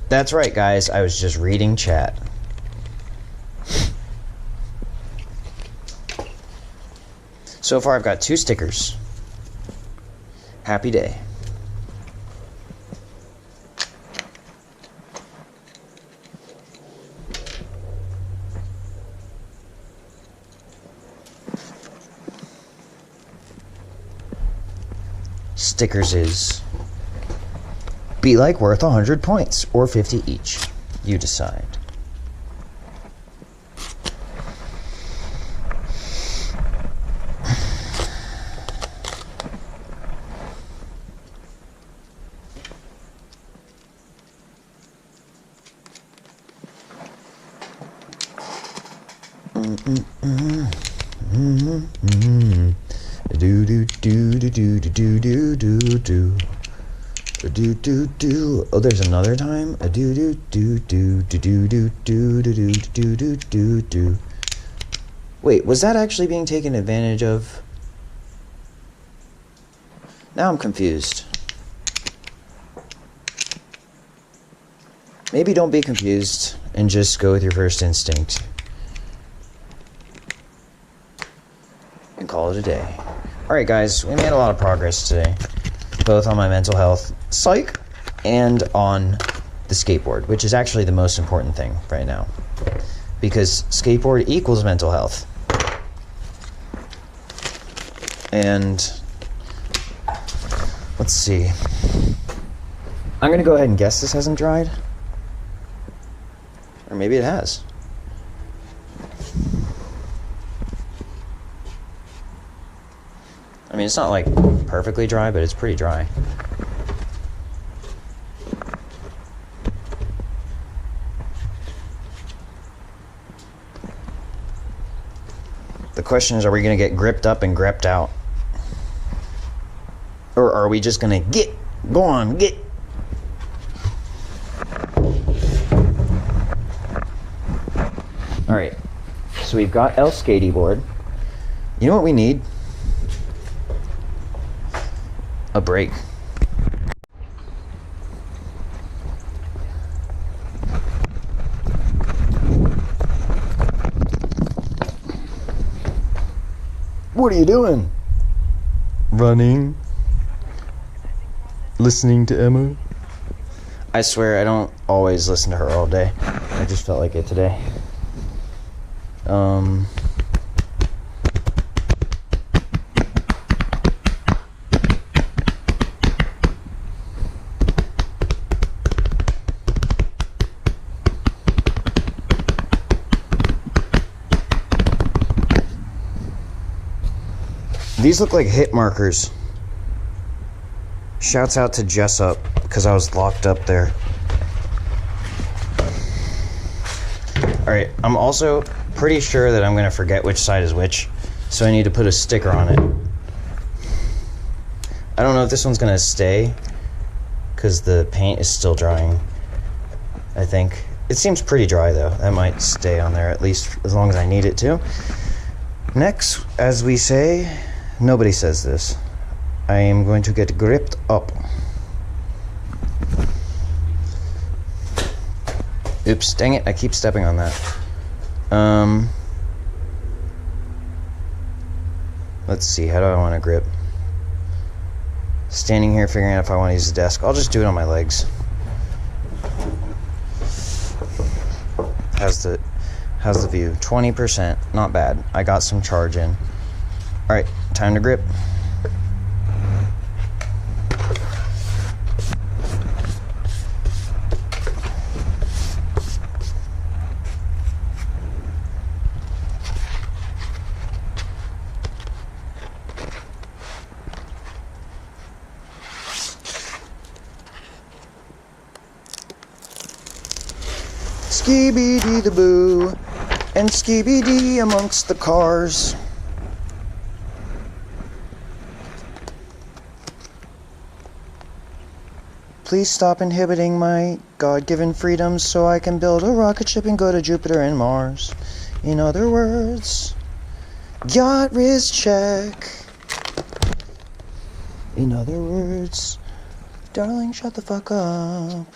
That's right, guys. I was just reading chat. So far, I've got 2 stickers. Happy day. Stickers is be like worth 100 points or 50 each. You decide. Do do do do do do do do do. Do do do. Oh, there's another time. A do do do do do do do do do do do do do. Wait, was that actually being taken advantage of? Now I'm confused. Maybe don't be confused and just go with your first instinct and call it a day. Alright guys, we made a lot of progress today, both on my mental health, psych, and on the skateboard, which is actually the most important thing right now, because skateboard equals mental health. And let's see, I'm gonna go ahead and guess this hasn't dried, or maybe it has. I mean, it's not like perfectly dry, but it's pretty dry. The question is, are we going to get gripped up and grepped out? Or are we just going to go on, get? Alright, so we've got El Skatey board. You know what we need? A break. What are you doing? Running. Listening to Emma. I swear I don't always listen to her all day. I just felt like it today. These look like hit markers. Shouts out to Jessup, because I was locked up there. Alright, I'm also pretty sure that I'm going to forget which side is which, so I need to put a sticker on it. I don't know if this one's going to stay, because the paint is still drying, I think. It seems pretty dry, though. That might stay on there, at least as long as I need it to. Next, as we say, nobody says this. I am going to get gripped up. Oops, dang it, I keep stepping on that. Let's see, how do I want to grip? Standing here figuring out if I want to use the desk. I'll just do it on my legs. How's the view? 20%, not bad. I got some charge in. Alright, time to grip. Skibidi the boo, and skibidi amongst the cars. Please stop inhibiting my God-given freedoms so I can build a rocket ship and go to Jupiter and Mars. In other words, yacht risk check. In other words, darling, shut the fuck up.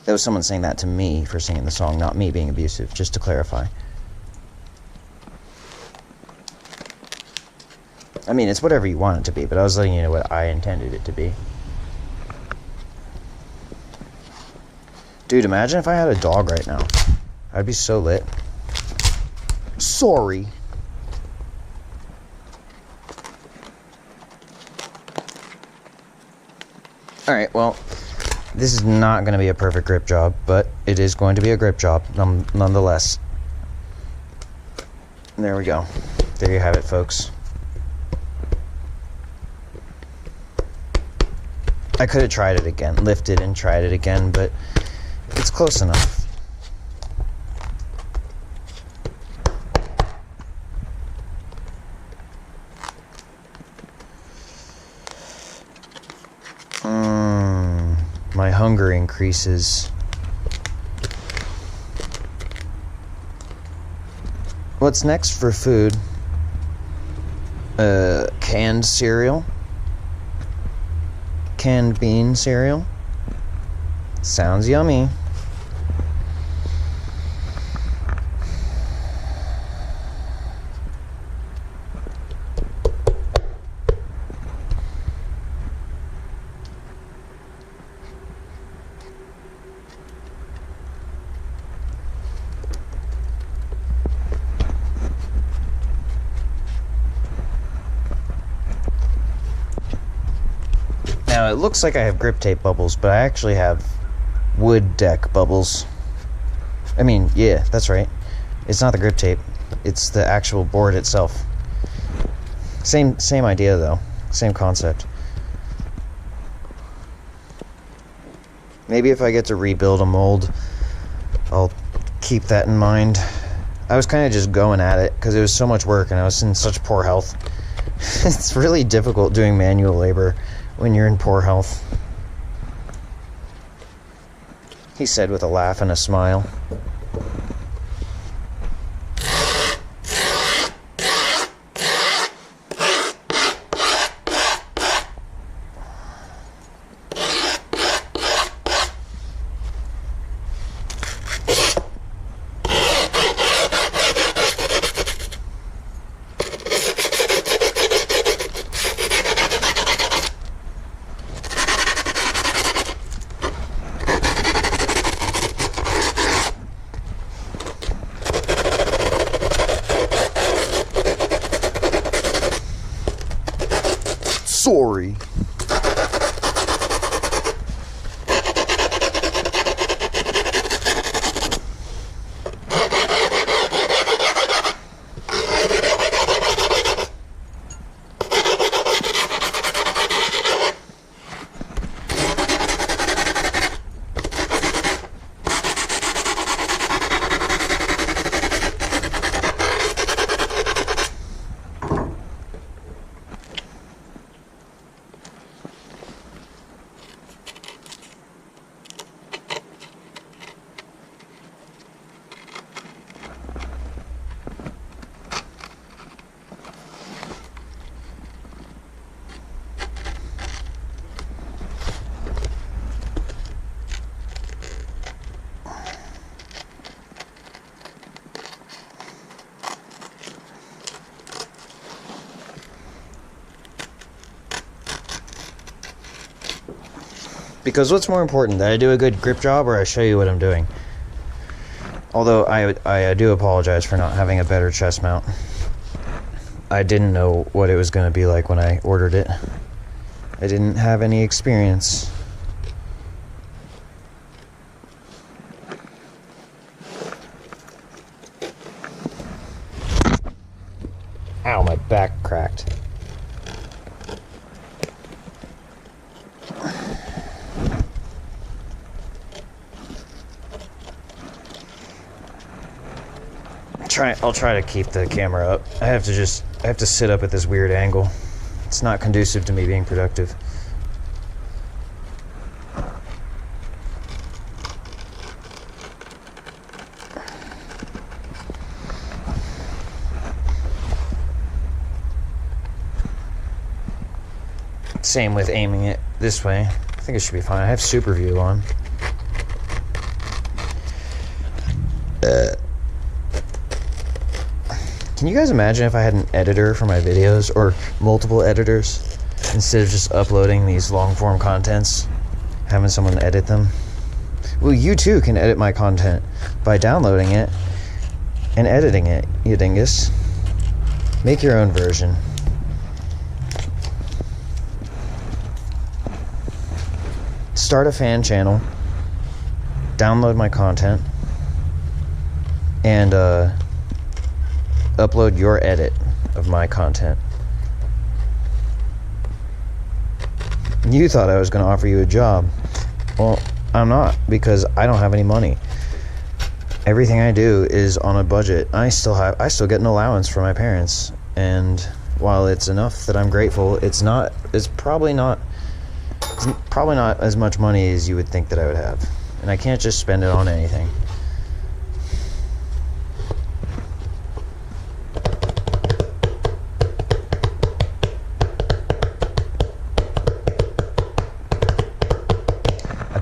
That was someone saying that to me for singing the song, not me being abusive, just to clarify. I mean, it's whatever you want it to be, but I was letting you know what I intended it to be. Dude, imagine if I had a dog right now. I'd be so lit. Sorry. Alright, well, this is not going to be a perfect grip job, but it is going to be a grip job, nonetheless. There we go. There you have it, folks. I could have tried it again, lifted and tried it again, but it's close enough. My hunger increases. What's next for food? Canned cereal. Canned bean cereal. Sounds yummy. Now, it looks like I have grip tape bubbles, but I actually have wood deck bubbles. I mean, yeah, that's right. It's not the grip tape. It's the actual board itself. Same idea, though. Same concept. Maybe if I get to rebuild a mold, I'll keep that in mind. I was kind of just going at it because it was so much work and I was in such poor health. It's really difficult doing manual labor when you're in poor health, he said with a laugh and a smile. Sorry. Because what's more important, that I do a good grip job or I show you what I'm doing? Although I do apologize for not having a better chest mount. I didn't know what it was going to be like when I ordered it. I didn't have any experience. Ow, my back cracked. I'll try to keep the camera up. I have to sit up at this weird angle. It's not conducive to me being productive. Same with aiming it this way. I think it should be fine. I have super view on. Can you guys imagine if I had an editor for my videos, or multiple editors, instead of just uploading these long-form contents, having someone edit them? Well, you too can edit my content by downloading it and editing it, you dingus. Make your own version. Start a fan channel, download my content, and upload your edit of my content. You thought I was going to offer you a job. Well, I'm not, because I don't have any money. Everything I do is on a budget. I still get an allowance from my parents, and while it's enough that I'm grateful, it's probably not as much money as you would think that I would have. And I can't just spend it on anything.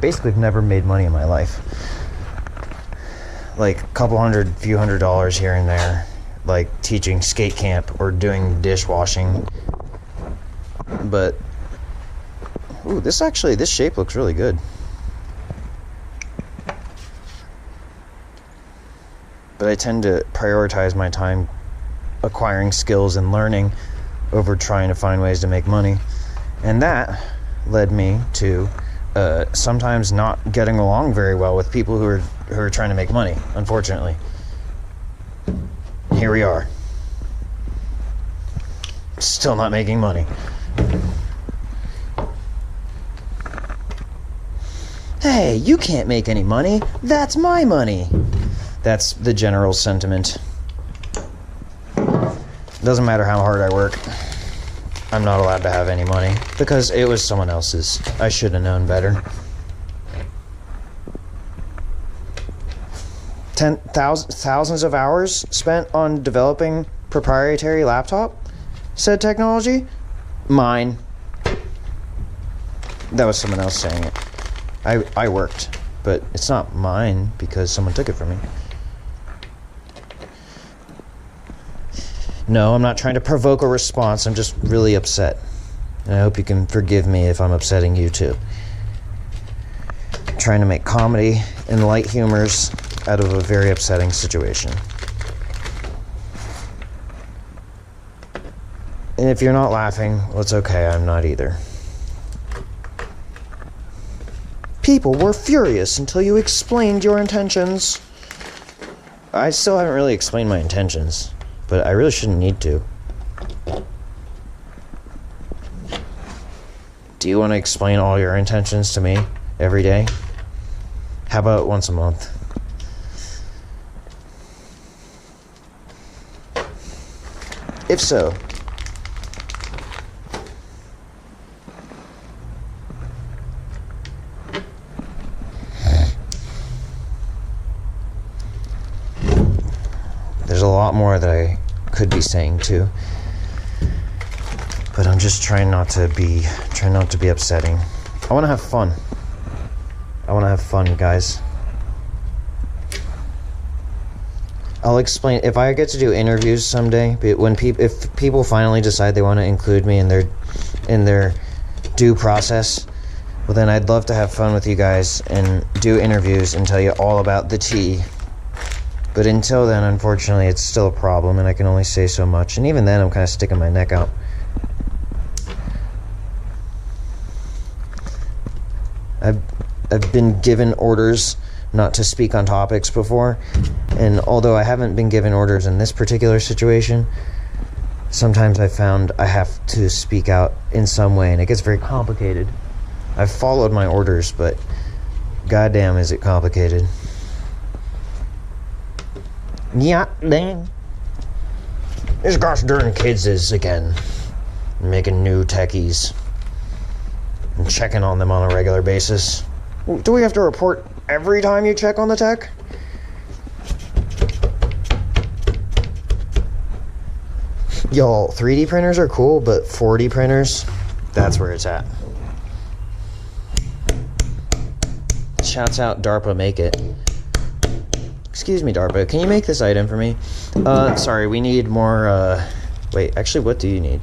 Basically have never made money in my life. Like a few hundred dollars here and there, like teaching skate camp or doing dishwashing. But ooh, this shape looks really good. But I tend to prioritize my time acquiring skills and learning over trying to find ways to make money. And that led me to sometimes not getting along very well with people who are trying to make money, unfortunately. Here we are. Still not making money. Hey, you can't make any money. That's my money. That's the general sentiment Doesn't matter how hard I work. I'm not allowed to have any money because it was someone else's. I should have known better. Thousands of hours spent on developing proprietary laptop, said technology. Mine. That was someone else saying it. I worked, but it's not mine because someone took it from me. No, I'm not trying to provoke a response. I'm just really upset. And I hope you can forgive me if I'm upsetting you too. I'm trying to make comedy and light humors out of a very upsetting situation. And if you're not laughing, well, it's okay. I'm not either. People were furious until you explained your intentions. I still haven't really explained my intentions. But I really shouldn't need to. Do you want to explain all your intentions to me every day? How about once a month? If so, there's a lot more that I could be saying too, but I'm just trying not to be upsetting. I want to have fun. Guys. I'll explain if I get to do interviews someday. But if people finally decide they want to include me in their due process, well then I'd love to have fun with you guys and do interviews and tell you all about the tea. But until then, unfortunately, it's still a problem, and I can only say so much. And even then, I'm kind of sticking my neck out. I've been given orders not to speak on topics before, and although I haven't been given orders in this particular situation, sometimes I found I have to speak out in some way, and it gets very complicated. I've followed my orders, but goddamn is it complicated. Yeah, dang. These gosh darn kids is again making new techies and checking on them on a regular basis. Do we have to report every time you check on the tech? Y'all, 3D printers are cool, but 4D printers, that's where it's at. Shouts out DARPA Make It. Excuse me, DARPA, can you make this item for me? Sorry, we need more, wait, actually, what do you need?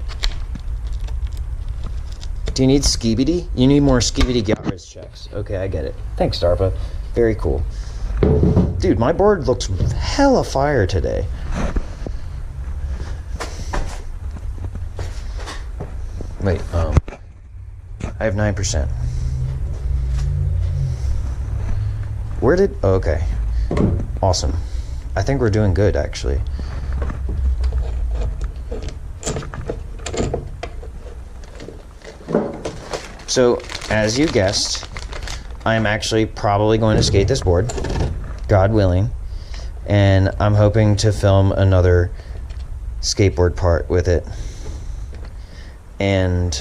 Do you need Skibidi? You need more Skibidi Gyara's checks. Okay, I get it. Thanks, DARPA. Very cool. Dude, my board looks hella fire today. Wait, I have 9%. Where did... Oh, okay. Awesome. I think we're doing good, actually. So, as you guessed, I'm actually probably going to skate this board, God willing, and I'm hoping to film another skateboard part with it. And,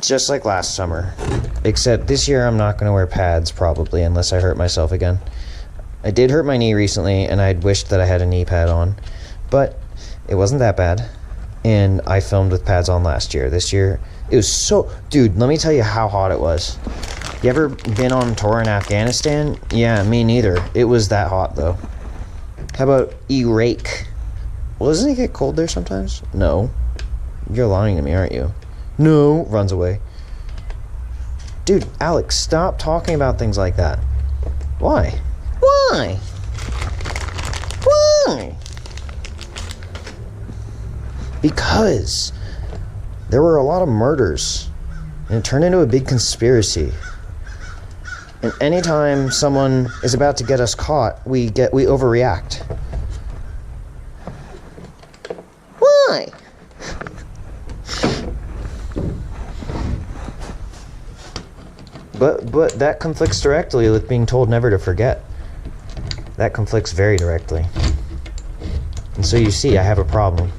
just like last summer. Except this year I'm not going to wear pads, probably, unless I hurt myself again. I did hurt my knee recently, and I'd wished that I had a knee pad on. But it wasn't that bad. And I filmed with pads on last year. This year, it was so... Dude, let me tell you how hot it was. You ever been on tour in Afghanistan? Yeah, me neither. It was that hot, though. How about Iraq? Well, doesn't it get cold there sometimes? No. You're lying to me, aren't you? No. Runs away. Dude, Alex, stop talking about things like that. Why? Why? Why? Because there were a lot of murders, and it turned into a big conspiracy. And anytime someone is about to get us caught, we overreact. Why? But that conflicts directly with being told never to forget. That conflicts very directly. And so you see, I have a problem.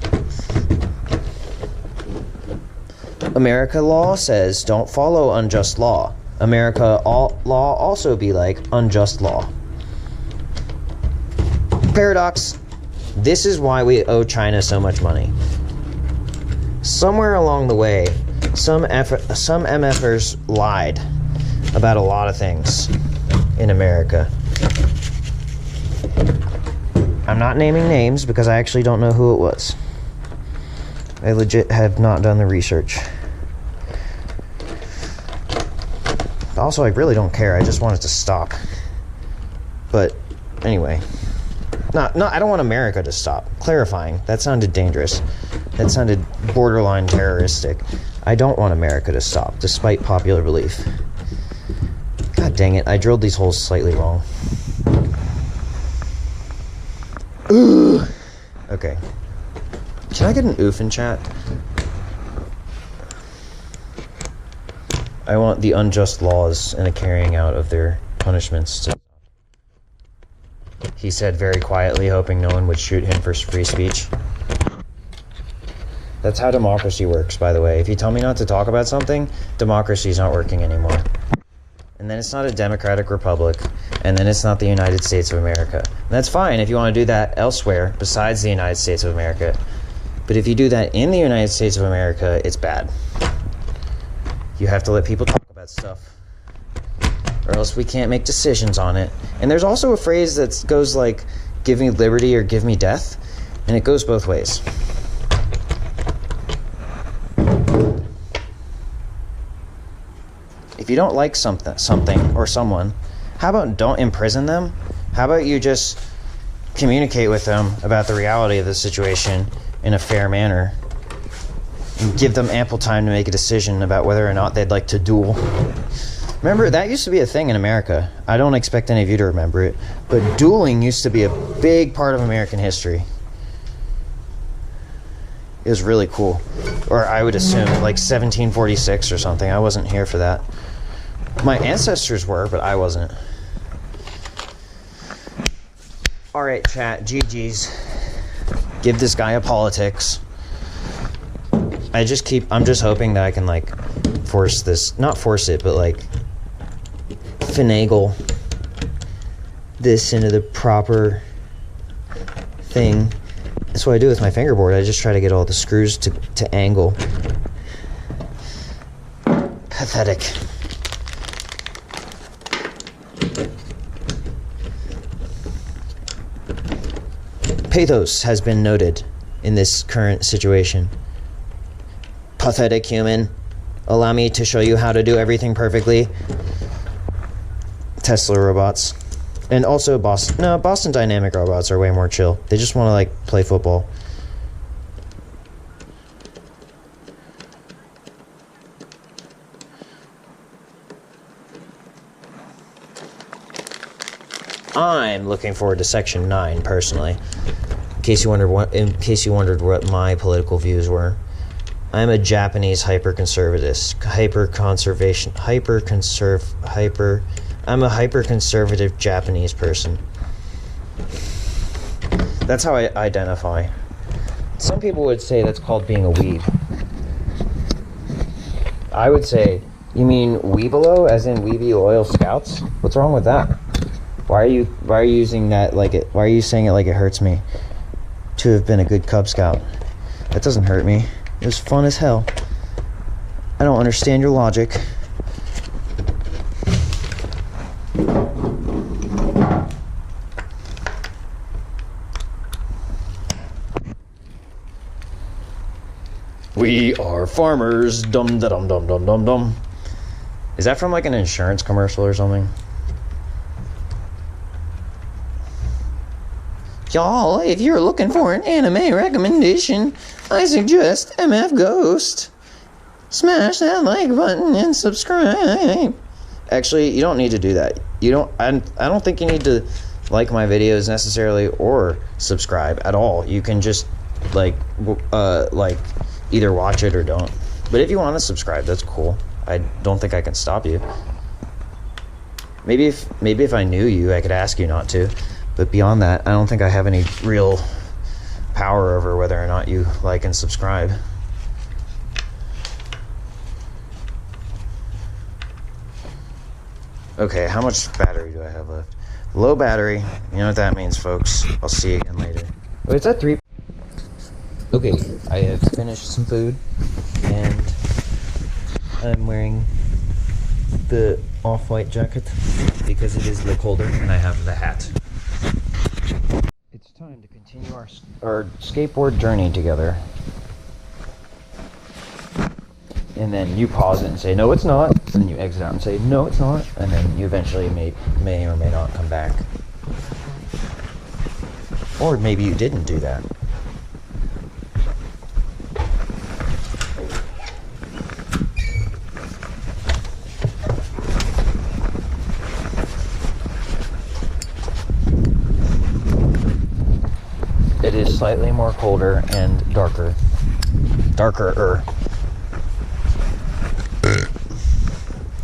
America law says don't follow unjust law. America law also be like unjust law. Paradox. This is why we owe China so much money. Somewhere along the way, some MFers lied about a lot of things in America. I'm not naming names because I actually don't know who it was. I legit have not done the research. Also, I really don't care. I just want it to stop. But anyway, no, I don't want America to stop. Clarifying. That sounded dangerous. That sounded borderline terroristic. I don't want America to stop, despite popular belief. God dang it! I drilled these holes slightly wrong. Ooh. Okay. Can I get an oof in chat? I want the unjust laws and the carrying out of their punishments to... He said very quietly, hoping no one would shoot him for free speech. That's how democracy works, by the way. If you tell me not to talk about something, democracy's not working anymore. And then it's not a democratic republic, and then it's not the United States of America. And that's fine if you want to do that elsewhere besides the United States of America. But if you do that in the United States of America, it's bad. You have to let people talk about stuff, or else we can't make decisions on it. And there's also a phrase that goes like, give me liberty or give me death, and it goes both ways. If you don't like something or someone, how about don't imprison them? How about you just communicate with them about the reality of the situation in a fair manner and give them ample time to make a decision about whether or not they'd like to duel. Remember, that used to be a thing in America. I don't expect any of you to remember it, but dueling used to be a big part of American history. It was really cool. Or I would assume like 1746 or something. I wasn't here for that. My ancestors were, but I wasn't. Alright, chat. GG's. Give this guy a politics. I'm just hoping that I can, like, force this. Not force it, but, like, finagle this into the proper thing. That's what I do with my fingerboard. I just try to get all the screws to angle. Pathetic. Pathos has been noted in this current situation. Pathetic human. Allow me to show you how to do everything perfectly. Tesla robots. And also Boston Dynamic robots are way more chill. They just want to, like, play football. I'm looking forward to Section 9 personally. In case you wondered what my political views were. I'm a Japanese hyper-conservative. I'm a hyper-conservative Japanese person. That's how I identify. Some people would say that's called being a weeb. I would say, you mean Weebelo, as in Weeby Loyal Scouts? What's wrong with that? Why are you using that like it? Why are you saying it like it hurts me to have been a good Cub Scout? That doesn't hurt me. It was fun as hell. I don't understand your logic. We are farmers. Dum da dum dum dum dum dum. Is that from like an insurance commercial or something? Y'all, if you're looking for an anime recommendation, I suggest MF Ghost. Smash that like button and subscribe. Actually, you don't need to do that. I don't think you need to like my videos necessarily or subscribe at all. You can just like either watch it or don't. But if you want to subscribe, that's cool. I don't think I can stop you. Maybe if I knew you, I could ask you not to. But beyond that, I don't think I have any real power over whether or not you like and subscribe. Okay, how much battery do I have left? Low battery. You know what that means, folks. I'll see you again later. Wait, is that 3? Okay, I have finished some food, and I'm wearing the off-white jacket because it is a little colder, and I have the hat. It's time to continue our skateboard journey together. And then you pause it and say, no, it's not. And then you exit out and say, no, it's not. And then you eventually may or may not come back. Or maybe you didn't do that. It is slightly more colder and darker. Darker-er.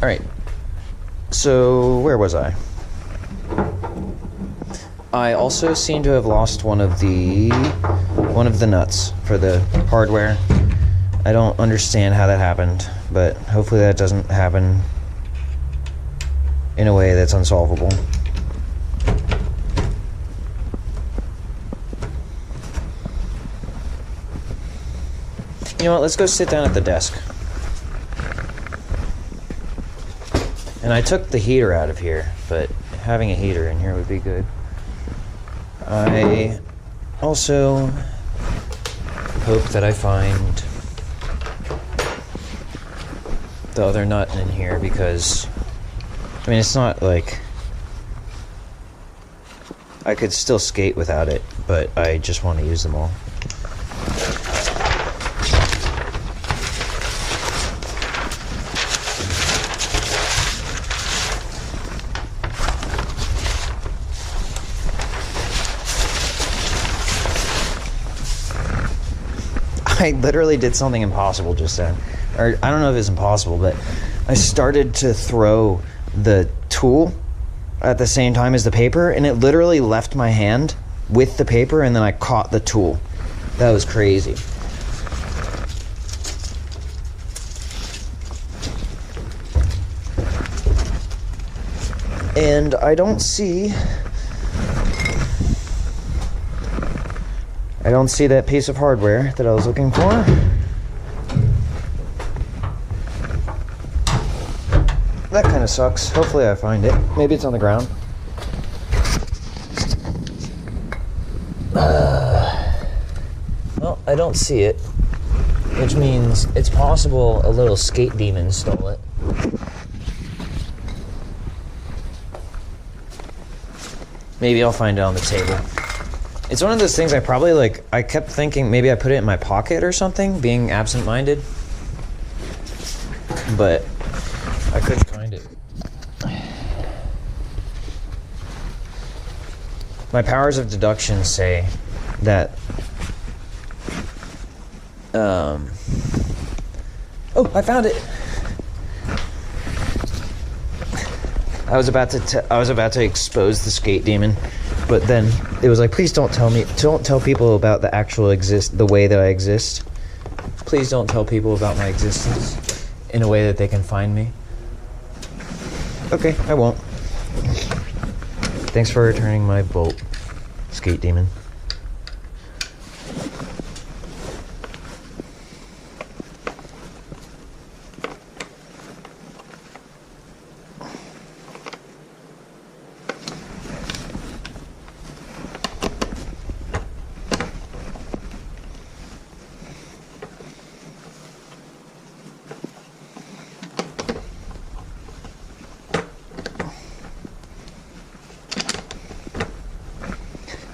Alright, so where was I? I also seem to have lost one of the nuts for the hardware. I don't understand how that happened, but hopefully that doesn't happen in a way that's unsolvable. You know what, let's go sit down at the desk. And I took the heater out of here, but having a heater in here would be good. I also hope that I find the other nut in here because, I mean, it's not like I could still skate without it, but I just want to use them all. I literally did something impossible just then. Or, I don't know if it's impossible, but I started to throw the tool at the same time as the paper, and it literally left my hand with the paper, and then I caught the tool. That was crazy. And I don't see that piece of hardware that I was looking for. That kind of sucks. Hopefully I find it. Maybe it's on the ground. Well, I don't see it, which means it's possible a little skate demon stole it. Maybe I'll find it on the table. It's one of those things I probably, like, I kept thinking maybe I put it in my pocket or something, being absent-minded. But I couldn't find it. My powers of deduction say that, oh, I found it! I was about to expose the skate demon, but then it was like, please don't tell people about the way that I exist. Please don't tell people about my existence in a way that they can find me. Okay, I won't. Thanks for returning my bolt, skate demon.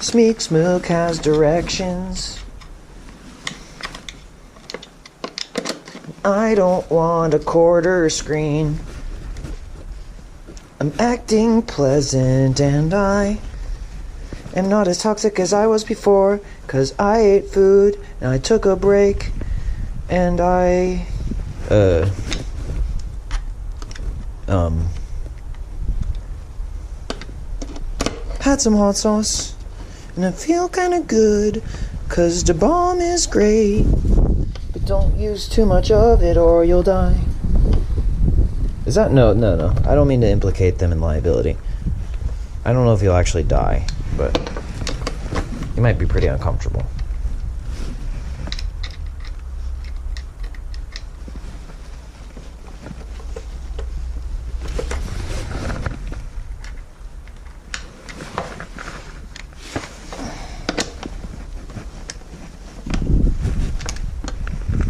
Smeek Smook has directions. I don't want a quarter screen. I'm acting pleasant and I am not as toxic as I was before, 'cause I ate food and I took a break and I had some hot sauce and I feel kinda good. 'Cause the bomb is great, but don't use too much of it or you'll die. Is that no? I don't mean to implicate them in liability. I don't know if you'll actually die, but you might be pretty uncomfortable.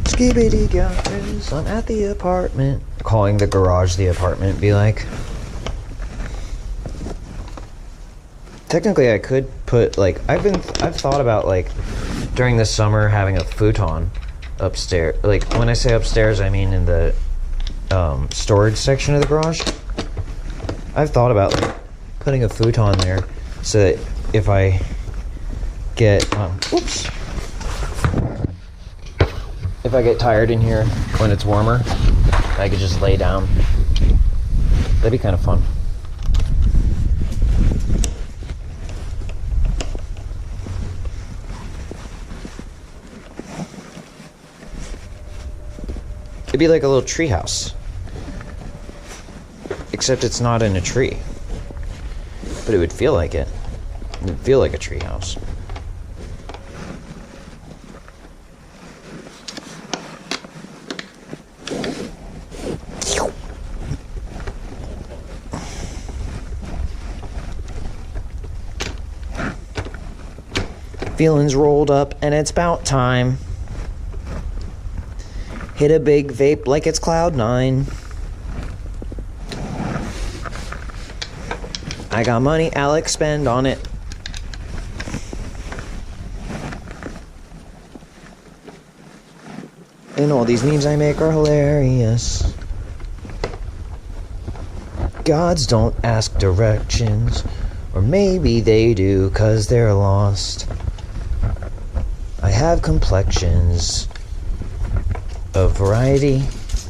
Skibbity guys, I'm at the apartment. Calling the garage the apartment, be like. Technically, I could put like I've thought about like during the summer having a futon upstairs. Like when I say upstairs, I mean in the storage section of the garage. I've thought about like putting a futon there so that if I get if I get tired in here when it's warmer, I could just lay down. That'd be kind of fun. It'd be like a little tree house. Except it's not in a tree. But it would feel like it. It would feel like a tree house. Feelings rolled up and it's about time. Hit a big vape like it's Cloud9. I got money, Alex, spend on it. And all these memes I make are hilarious. Gods don't ask directions. Or maybe they do, 'cause they're lost. I have complexions of variety.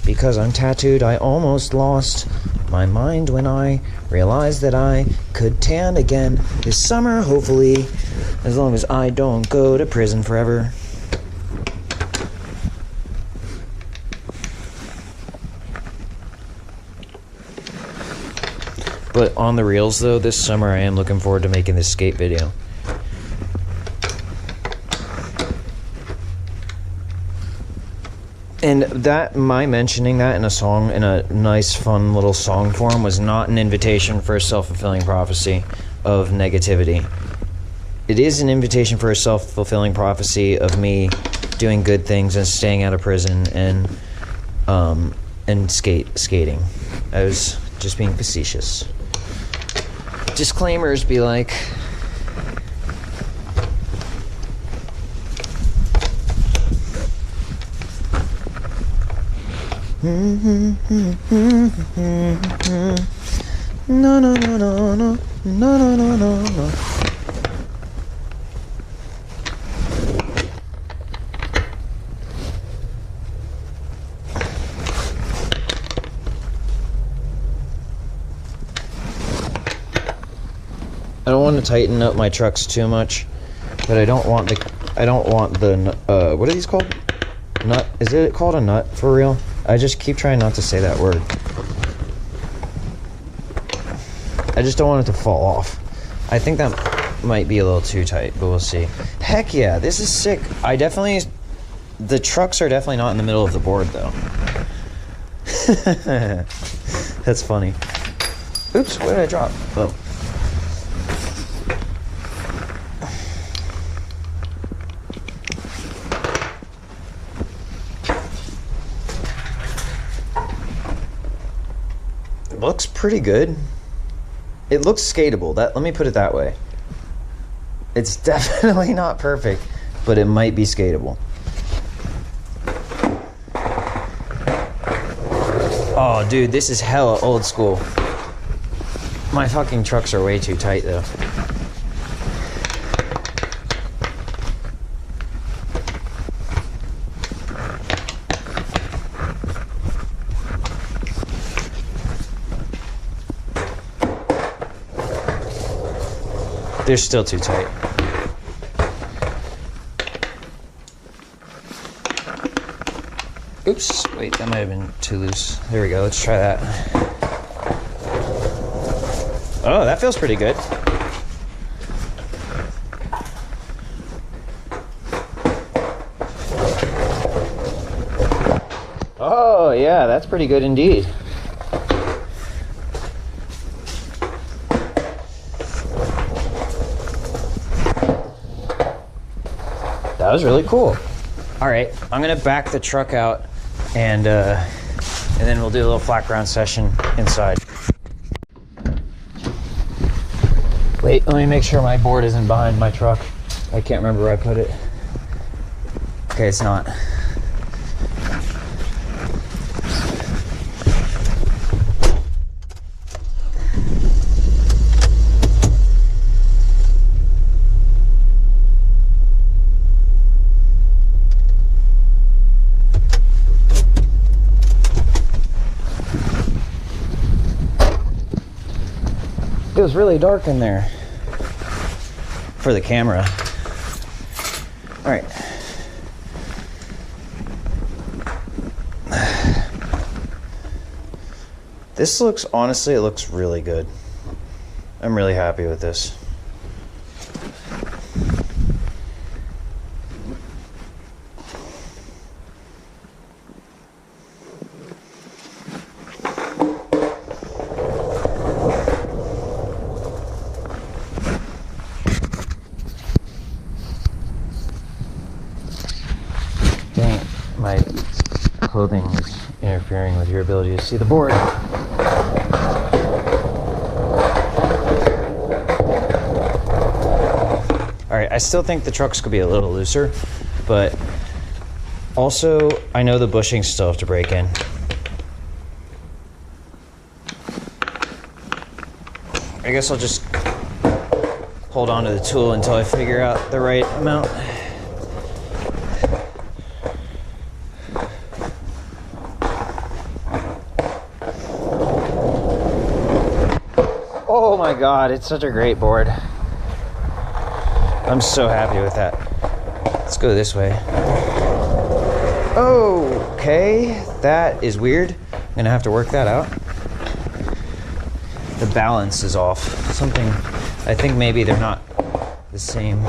Because I'm tattooed, I almost lost my mind when I realized that I could tan again this summer, hopefully, as long as I don't go to prison forever. But on the reels, though, this summer I am looking forward to making this skate video. And that, my mentioning that in a song, in a nice, fun little song form, was not an invitation for a self-fulfilling prophecy of negativity. It is an invitation for a self-fulfilling prophecy of me doing good things and staying out of prison and skating. I was just being facetious. Disclaimers be like... No. I don't want to tighten up my trucks too much, but I don't want the what are these called? Nut? Is it called a nut for real? I just keep trying not to say that word. I just don't want it to fall off. I think that might be a little too tight, but we'll see. Heck yeah, this is sick. The trucks are definitely not in the middle of the board though. That's funny. Oops, what did I drop? Oh. Looks pretty good. It looks skatable. Let me put it that way. It's definitely not perfect, but it might be skatable. Oh, dude, this is hella old school. My fucking trucks are way too tight, though. They're still too tight. Oops, wait, that might have been too loose. There we go, let's try that. Oh, that feels pretty good. Oh, yeah, that's pretty good indeed. That was really cool. All right, I'm gonna back the truck out and then we'll do a little flat ground session inside. Wait, let me make sure my board isn't behind my truck. I can't remember where I put it. Okay, it's not. It was really dark in there for the camera. All right. This looks, honestly, it looks really good. I'm really happy with this. Dang it, my clothing is interfering with your ability to see the board. Alright, I still think the trucks could be a little looser, but also I know the bushings still have to break in. I guess I'll just hold on to the tool until I figure out the right amount. Oh my god, it's such a great board. I'm so happy with that. Let's go this way. Okay, that is weird. I'm gonna have to work that out. The balance is off. Something, I think maybe they're not the same.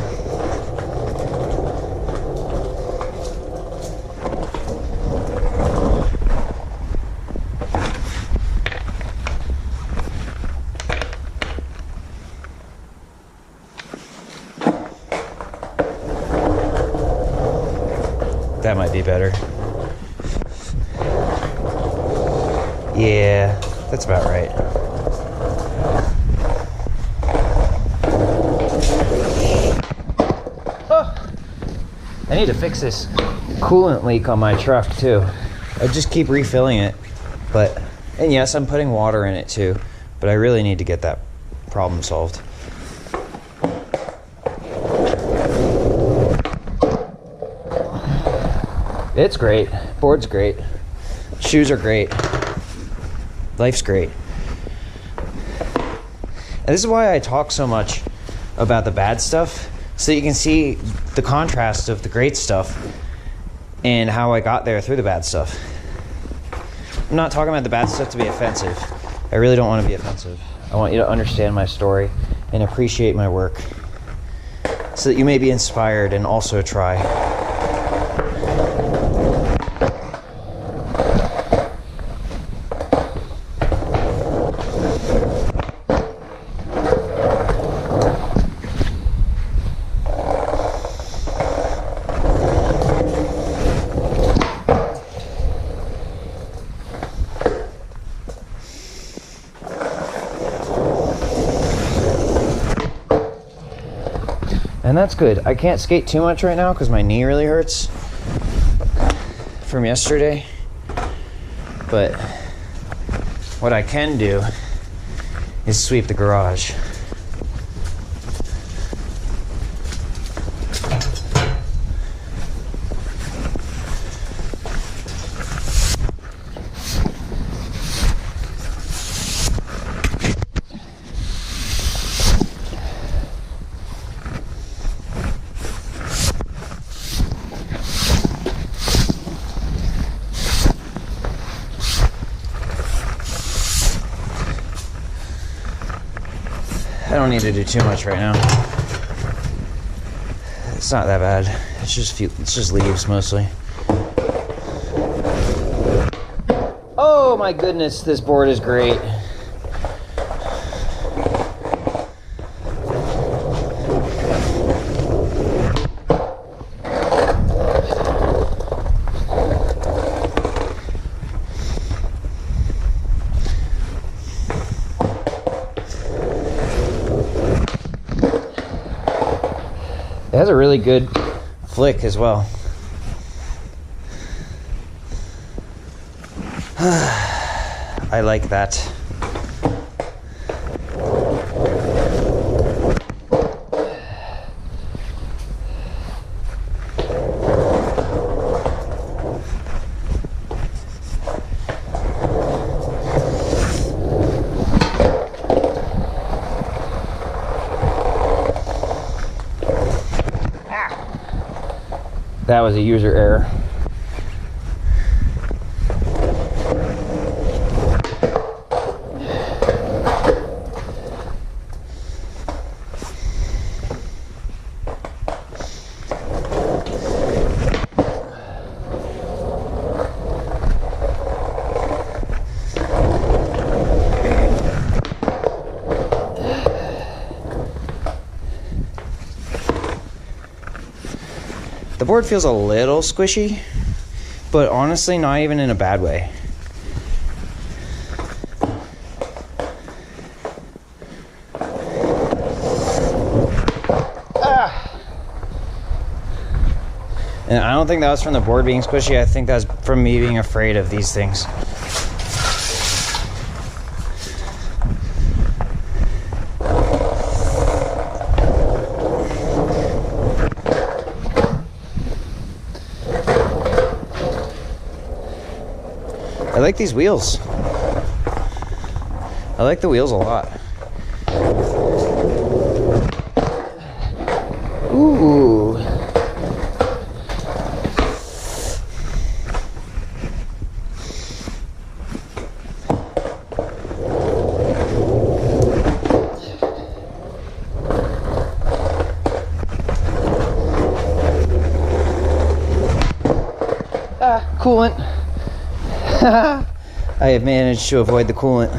That might be better. Yeah, that's about right. Oh, I need to fix this coolant leak on my truck too. I just keep refilling it, and yes, I'm putting water in it too, but I really need to get that problem solved. It's great. Board's great. Shoes are great. Life's great. And this is why I talk so much about the bad stuff, so that you can see the contrast of the great stuff and how I got there through the bad stuff. I'm not talking about the bad stuff to be offensive. I really don't want to be offensive. I want you to understand my story and appreciate my work so that you may be inspired and also try. And that's good. I can't skate too much right now because my knee really hurts from yesterday. But what I can do is sweep the garage. I don't need to do too much right now. It's not that bad. It's just leaves mostly. Oh my goodness, this board is great. It has a really good flick as well. I like that. That was a user error. The board feels a little squishy, but honestly not even in a bad way. And I don't think that was from the board being squishy. I think that's from me being afraid of these things. I like these wheels. I like the wheels a lot. Ooh. Coolant. I have managed to avoid the coolant.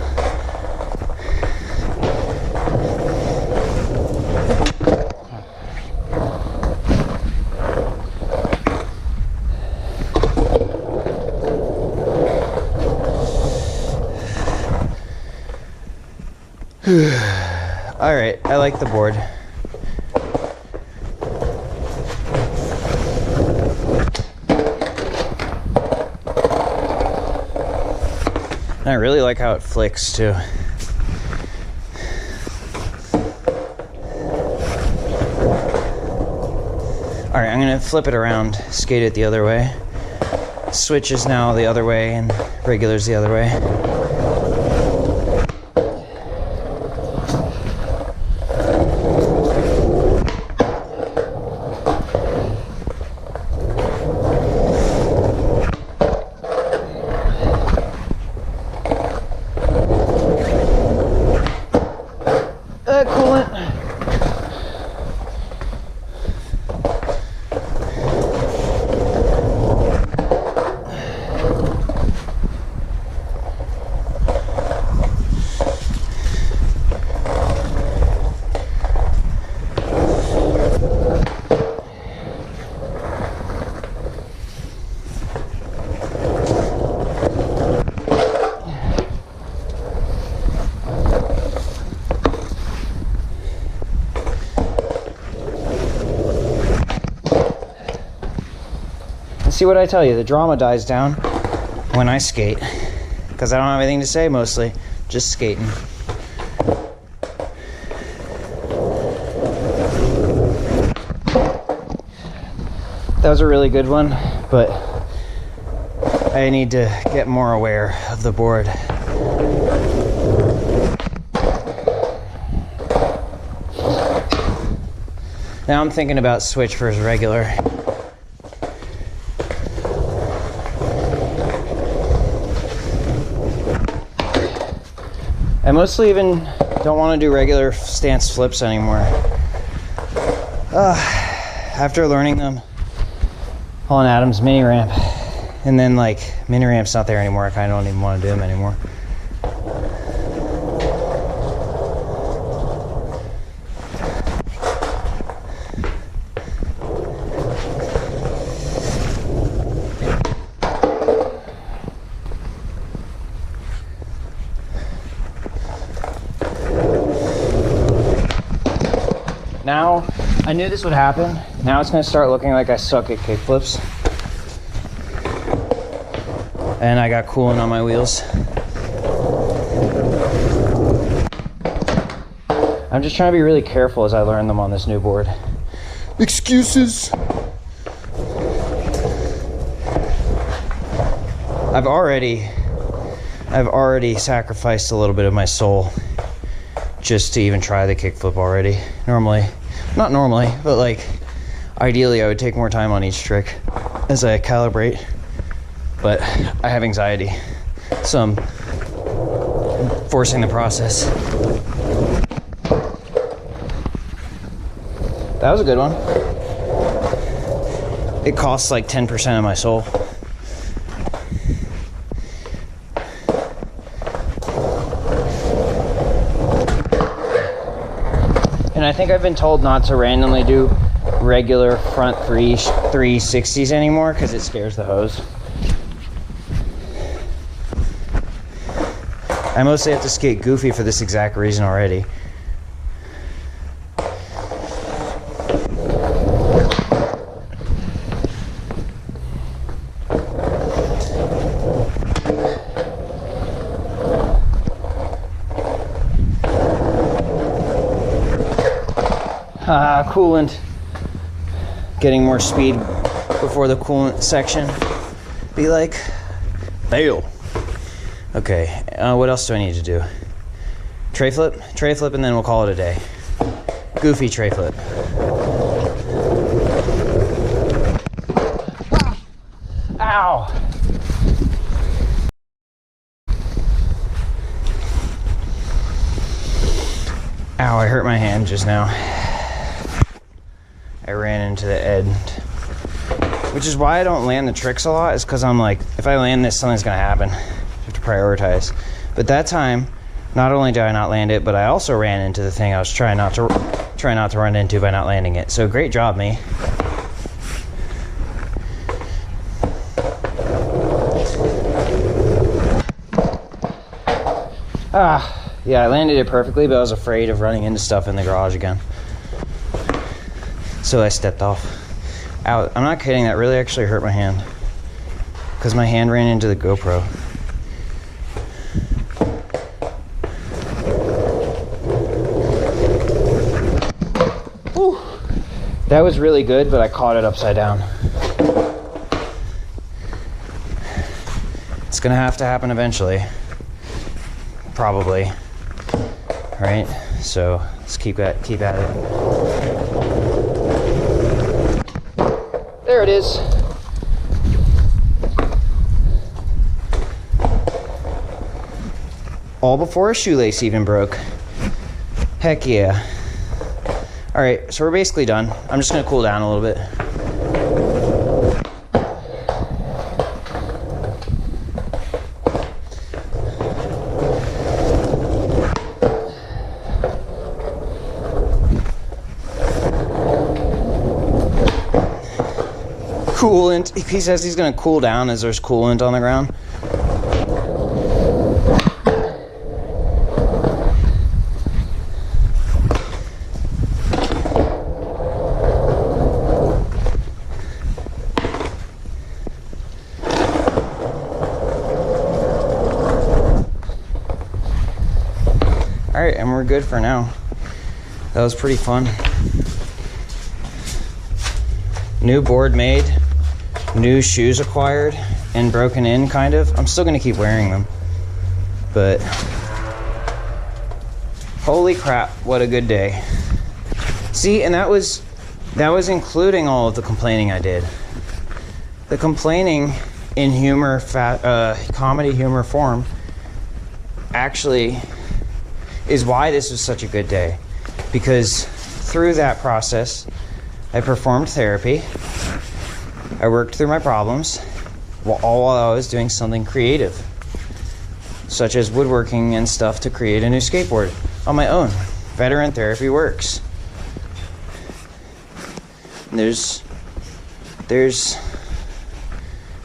All right, I like the board. And I really like how it flicks too. All right, I'm gonna flip it around, skate it the other way. Switch is now the other way and regular's the other way. Coolant. See what I tell you, the drama dies down when I skate, because I don't have anything to say mostly, just skating. That was a really good one, but I need to get more aware of the board. Now I'm thinking about switch versus regular. I mostly even don't want to do regular stance flips anymore. After learning them on Adam's mini ramp, and then like mini ramp's not there anymore, I kind of don't even want to do them anymore. Now, I knew this would happen. Now it's gonna start looking like I suck at kickflips. And I got coolant on my wheels. I'm just trying to be really careful as I learn them on this new board. Excuses. I've already sacrificed a little bit of my soul just to even try the kickflip already. Not normally, but like ideally I would take more time on each trick as I calibrate, but I have anxiety, so I'm forcing the process. That was a good one. It costs like 10% of my soul. And I think I've been told not to randomly do regular front 360s anymore because it scares the hose. I mostly have to skate goofy for this exact reason already. Coolant. Getting more speed before the coolant section. Be like, fail. Okay, what else do I need to do? Tray flip, and then we'll call it a day. Goofy tray flip. Ow! Ow, I hurt my hand just now. I ran into the end. Which is why I don't land the tricks a lot, is because I'm like, if I land this, something's gonna happen. I have to prioritize. But that time, not only did I not land it, but I also ran into the thing I was trying not to run into by not landing it. So great job, me. Yeah, I landed it perfectly, but I was afraid of running into stuff in the garage again. So I stepped off. Ow, I'm not kidding, that really actually hurt my hand. Because my hand ran into the GoPro. Whew. That was really good, but I caught it upside down. It's gonna have to happen eventually. Probably. Right? So let's keep at it. There it is. All before a shoelace even broke. Heck yeah. Alright, so we're basically done. I'm just gonna cool down a little bit. Coolant. He says he's gonna cool down as there's coolant on the ground. Alright, and we're good for now. That was pretty fun. New board made. New shoes acquired and broken in, kind of. I'm still gonna keep wearing them, but holy crap, what a good day. See, and that was including all of the complaining I did. The complaining in comedy humor form actually is why this was such a good day. Because through that process, I performed therapy, I worked through my problems, while I was doing something creative, such as woodworking and stuff to create a new skateboard on my own. Veteran therapy works. There's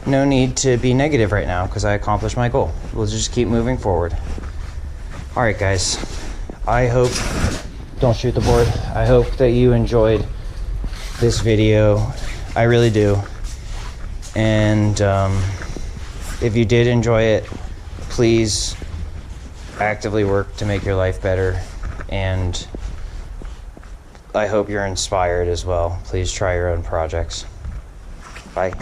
no need to be negative right now because I accomplished my goal. We'll just keep moving forward. All right, guys. I hope, don't shoot the board. I hope that you enjoyed this video. I really do. And if you did enjoy it, please actively work to make your life better. And I hope you're inspired as well. Please try your own projects. Bye.